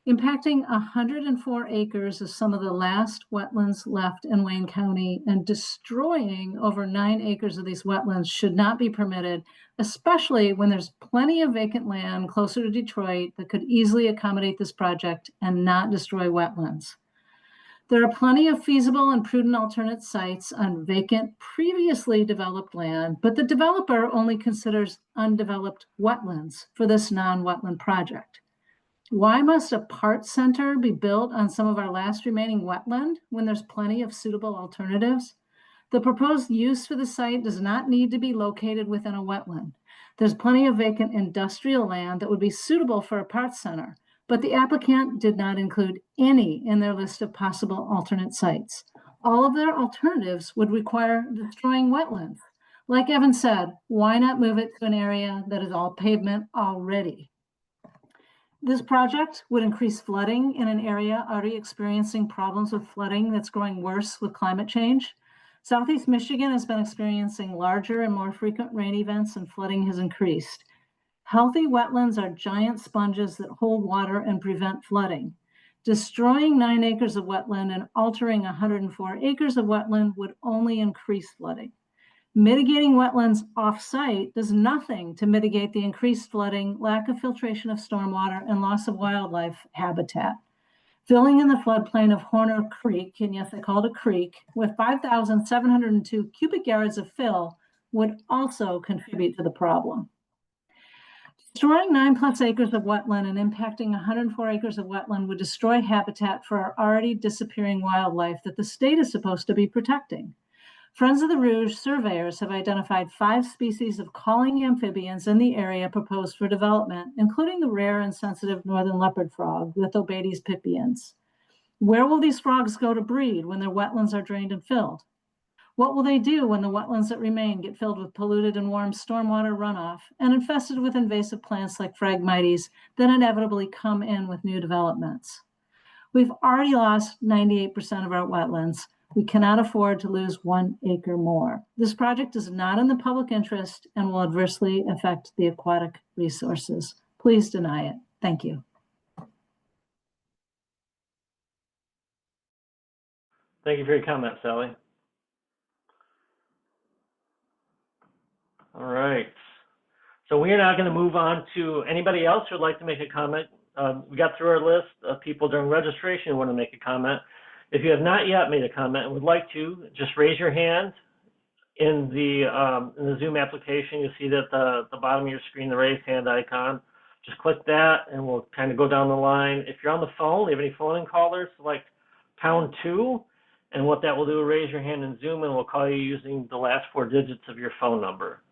Impacting 104 acres of some of the last wetlands left in Wayne County, and destroying over 9 acres of these wetlands should not be permitted, especially when there's plenty of vacant land closer to Detroit that could easily accommodate this project and not destroy wetlands. There are plenty of feasible and prudent alternate sites on vacant, previously developed land, but the developer only considers undeveloped wetlands for this non-wetland project. Why must a parts center be built on some of our last remaining wetland when there's plenty of suitable alternatives? The proposed use for the site does not need to be located within a wetland. There's plenty of vacant industrial land that would be suitable for a parts center, but the applicant did not include any in their list of possible alternate sites. All of their alternatives would require destroying wetlands. Like Evan said, why not move it to an area that is all pavement already? This project would increase flooding in an area already experiencing problems with flooding that's growing worse with climate change. Southeast Michigan has been experiencing larger and more frequent rain events, and flooding has increased. Healthy wetlands are giant sponges that hold water and prevent flooding. Destroying 9 acres of wetland and altering 104 acres of wetland would only increase flooding. Mitigating wetlands off-site does nothing to mitigate the increased flooding, lack of filtration of stormwater, and loss of wildlife habitat. Filling in the floodplain of Horner Creek, and yes, I call it a creek, with 5,702 cubic yards of fill would also contribute to the problem. Destroying 9+ acres of wetland and impacting 104 acres of wetland would destroy habitat for our already disappearing wildlife that the state is supposed to be protecting. Friends of the Rouge surveyors have identified 5 species of calling amphibians in the area proposed for development, including the rare and sensitive northern leopard frog, Lithobates pipiens. Where will these frogs go to breed when their wetlands are drained and filled? What will they do when the wetlands that remain get filled with polluted and warm stormwater runoff and infested with invasive plants like Phragmites that inevitably come in with new developments? We've already lost 98% of our wetlands. We cannot afford to lose 1 acre more. This project is not in the public interest and will adversely affect the aquatic resources. Please deny it. Thank you. Thank you for your comment, Sally. All right. So we are now going to move on to anybody else who would like to make a comment. We got through our list of people during registration who want to make a comment. If you have not yet made a comment and would like to, just raise your hand in the Zoom application. You'll see that at the bottom of your screen, the raise hand icon. Just click that and we'll kind of go down the line. If you're on the phone, you have any phone in callers, select #2. And what that will do, raise your hand in Zoom and we'll call you using the last 4 digits of your phone number.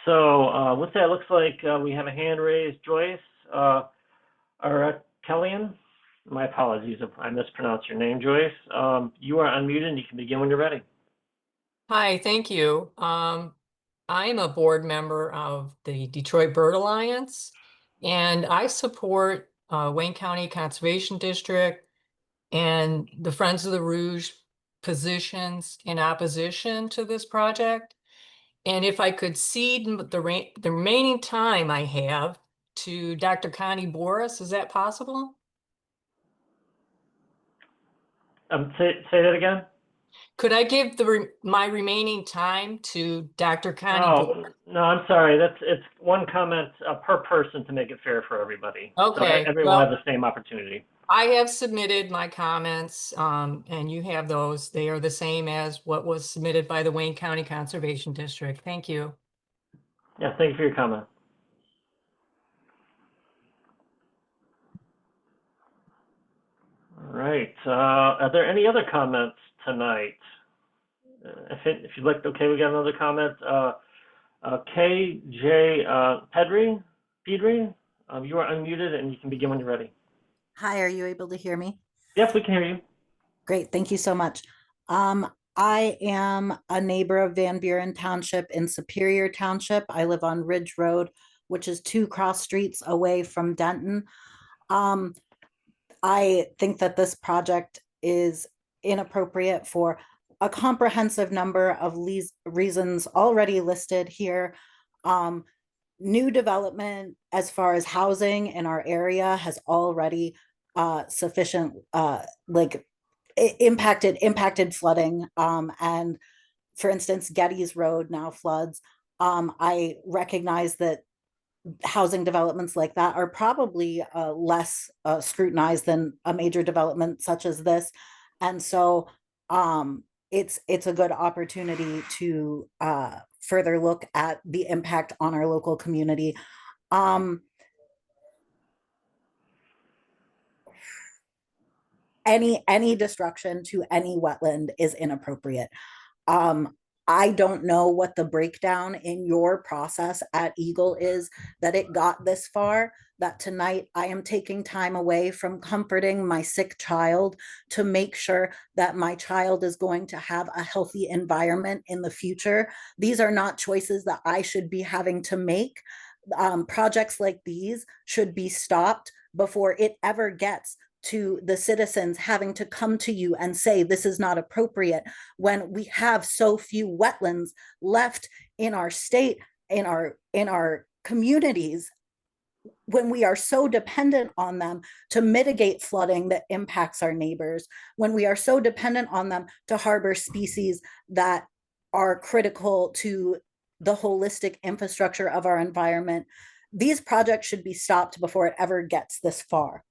So with that, it looks like we have a hand raised. Joyce or Kellyan. My apologies if I mispronounced your name, Joyce. You are unmuted and you can begin when you're ready. Hi, thank you. I am a board member of the Detroit Bird Alliance, and I support Wayne County Conservation District and the Friends of the Rouge positions in opposition to this project. And if I could cede the remaining time I have to Dr. Connie Boris, is that possible? Say that again. Could I give my remaining time to Dr. Connie Boris? No, I'm sorry. It's 1 comment per person to make it fair for everybody. Okay. So everyone has the same opportunity. I have submitted my comments, and you have those. They are the same as what was submitted by the Wayne County Conservation District. Thank you. Yeah, thank you for your comment. All right. Are there any other comments tonight? If you'd like, okay, we got another comment. KJ Pedri, you are unmuted and you can begin when you're ready. Hi, are you able to hear me? Yes, we can hear you. Great, thank you so much. I am a neighbor of Van Buren Township in Superior Township. I live on Ridge Road, which is 2 cross streets away from Denton. I think that this project is inappropriate for a comprehensive number of reasons already listed here. New development as far as housing in our area has already sufficient impacted flooding, and for instance Getty's Road now floods. I recognize that housing developments like that are probably less scrutinized than a major development such as this, and so it's a good opportunity to further look at the impact on our local community. Any destruction to any wetland is inappropriate. I don't know what the breakdown in your process at EGLE is that it got this far, that tonight I am taking time away from comforting my sick child to make sure that my child is going to have a healthy environment in the future. These are not choices that I should be having to make. Projects like these should be stopped before it ever gets to the citizens having to come to you and say this is not appropriate, when we have so few wetlands left in our state, in our communities, when we are so dependent on them to mitigate flooding that impacts our neighbors, when we are so dependent on them to harbor species that are critical to the holistic infrastructure of our environment. These projects should be stopped before it ever gets this far.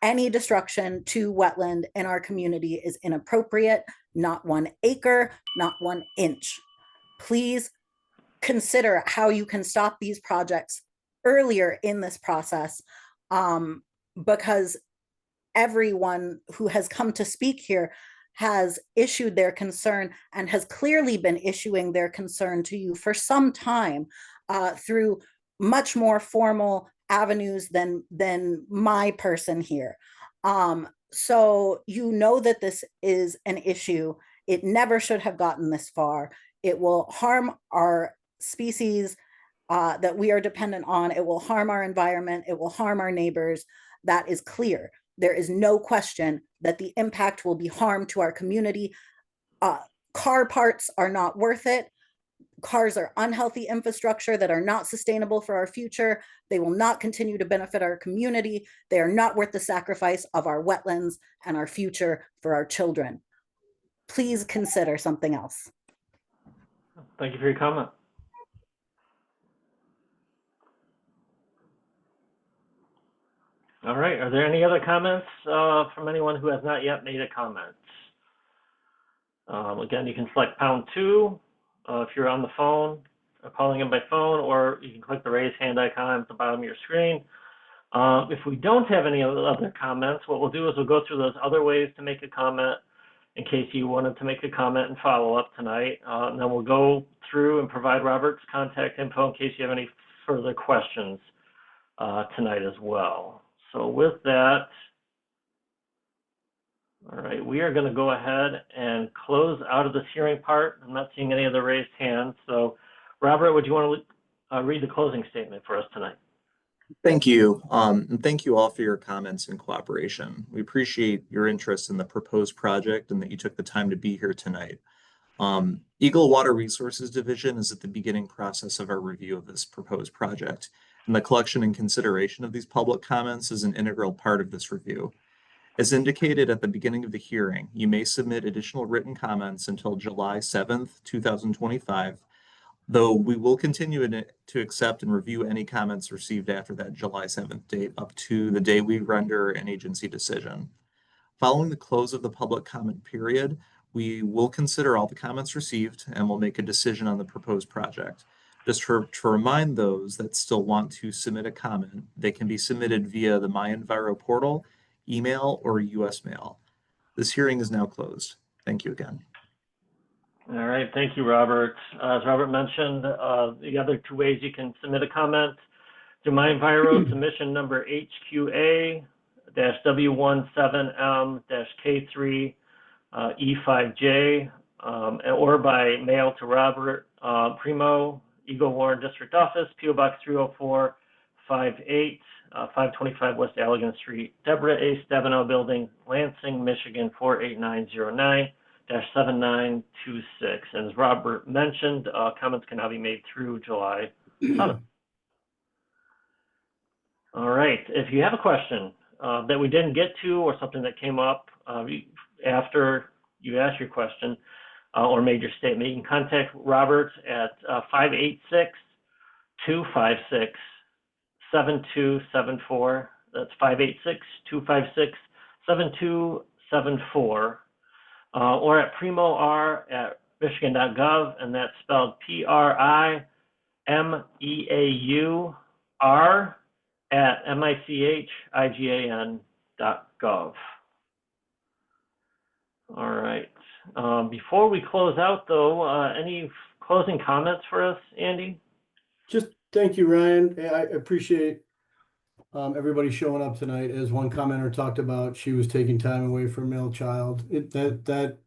Any destruction to wetland in our community is inappropriate. Not 1 acre, not 1 inch. Please consider how you can stop these projects earlier in this process, because everyone who has come to speak here has issued their concern and has clearly been issuing their concern to you for some time through much more formal avenues than my person here. So you know that this is an issue. It never should have gotten this far. It will harm our species that we are dependent on. It will harm our environment. It will harm our neighbors. That is clear. There is no question that the impact will be harm to our community. Car parts are not worth it. Cars are unhealthy infrastructure that are not sustainable for our future. They will not continue to benefit our community. They are not worth the sacrifice of our wetlands and our future for our children. Please consider something else. Thank you for your comment. All right, are there any other comments from anyone who has not yet made a comment? Again, you can select #2 if you're on the phone, calling in by phone, or you can click the raise hand icon at the bottom of your screen. If we don't have any other comments, what we'll do is we'll go through those other ways to make a comment in case you wanted to make a comment and follow up tonight. And then we'll go through and provide Robert's contact info in case you have any further questions tonight as well. So with that, all right, we are going to go ahead and close out of this hearing part. I'm not seeing any other raised hands. So Robert, would you want to read the closing statement for us tonight? Thank you. And thank you all for your comments and cooperation. We appreciate your interest in the proposed project and that you took the time to be here tonight. EGLE Water Resources Division is at the beginning process of our review of this proposed project, and the collection and consideration of these public comments is an integral part of this review. As indicated at the beginning of the hearing, you may submit additional written comments until July 7th, 2025, though we will continue to accept and review any comments received after that July 7th date up to the day we render an agency decision. Following the close of the public comment period, we will consider all the comments received and will make a decision on the proposed project. Just to remind those that still want to submit a comment, they can be submitted via the MyEnviro portal, email, or US mail. This hearing is now closed. Thank you again. All right, thank you, Robert. As Robert mentioned, the other two ways you can submit a comment through my Enviro submission number HQA-W17M-K3 or by mail to Robert Primo, Eagle Warren District Office, PO Box 30458, 525 West Allegan Street, Deborah A. Stabenow Building, Lansing, Michigan 48909-7926. And as Robert mentioned, comments can now be made through July 7th. All right, if you have a question that we didn't get to or something that came up after you asked your question or made your statement, you can contact Robert at 586-256-7274. That's 586-256-7274. Or at primor@michigan.gov, and that's spelled PRIMEAUR@MICHIGAN.gov. All right. Before we close out, though, any closing comments for us, Andy? Just thank you, Ryan. I appreciate everybody showing up tonight. As one commenter talked about, she was taking time away from a male child. That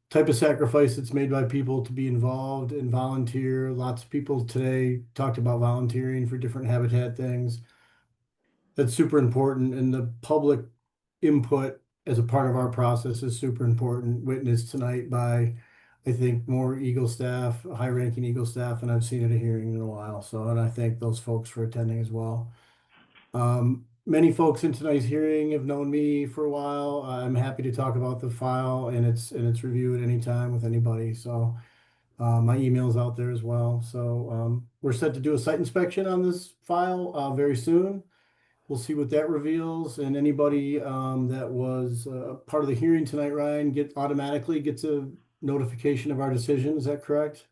type of sacrifice that's made by people to be involved and volunteer. Lots of people today talked about volunteering for different habitat things. That's super important, and the public input as a part of our process is super important. Witnessed tonight by, I think, more EGLE staff, high-ranking EGLE staff, and I've seen at a hearing in a while. So, and I thank those folks for attending as well. Many folks in tonight's hearing have known me for a while. I'm happy to talk about the file and its review at any time with anybody. So my email's out there as well. So we're set to do a site inspection on this file very soon. We'll see what that reveals. And anybody that was part of the hearing tonight, Ryan, automatically gets a notification of our decision. Is that correct?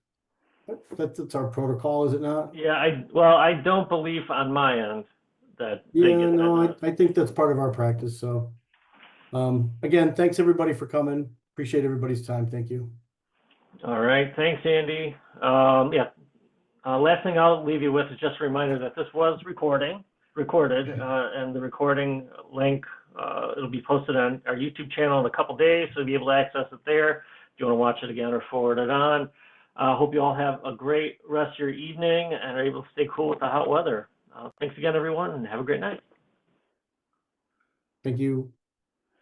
That's our protocol, is it not? Yeah, I don't believe on my end that. Yeah, no, I think that's part of our practice. So again, thanks everybody for coming. Appreciate everybody's time. Thank you. All right, thanks, Andy. Last thing I'll leave you with is just a reminder that this was recorded, and the recording link, it'll be posted on our YouTube channel in a couple days, so you'll be able to access it there if you want to watch it again or forward it on. Hope you all have a great rest of your evening and are able to stay cool with the hot weather. Thanks again, everyone, and have a great night. Thank you.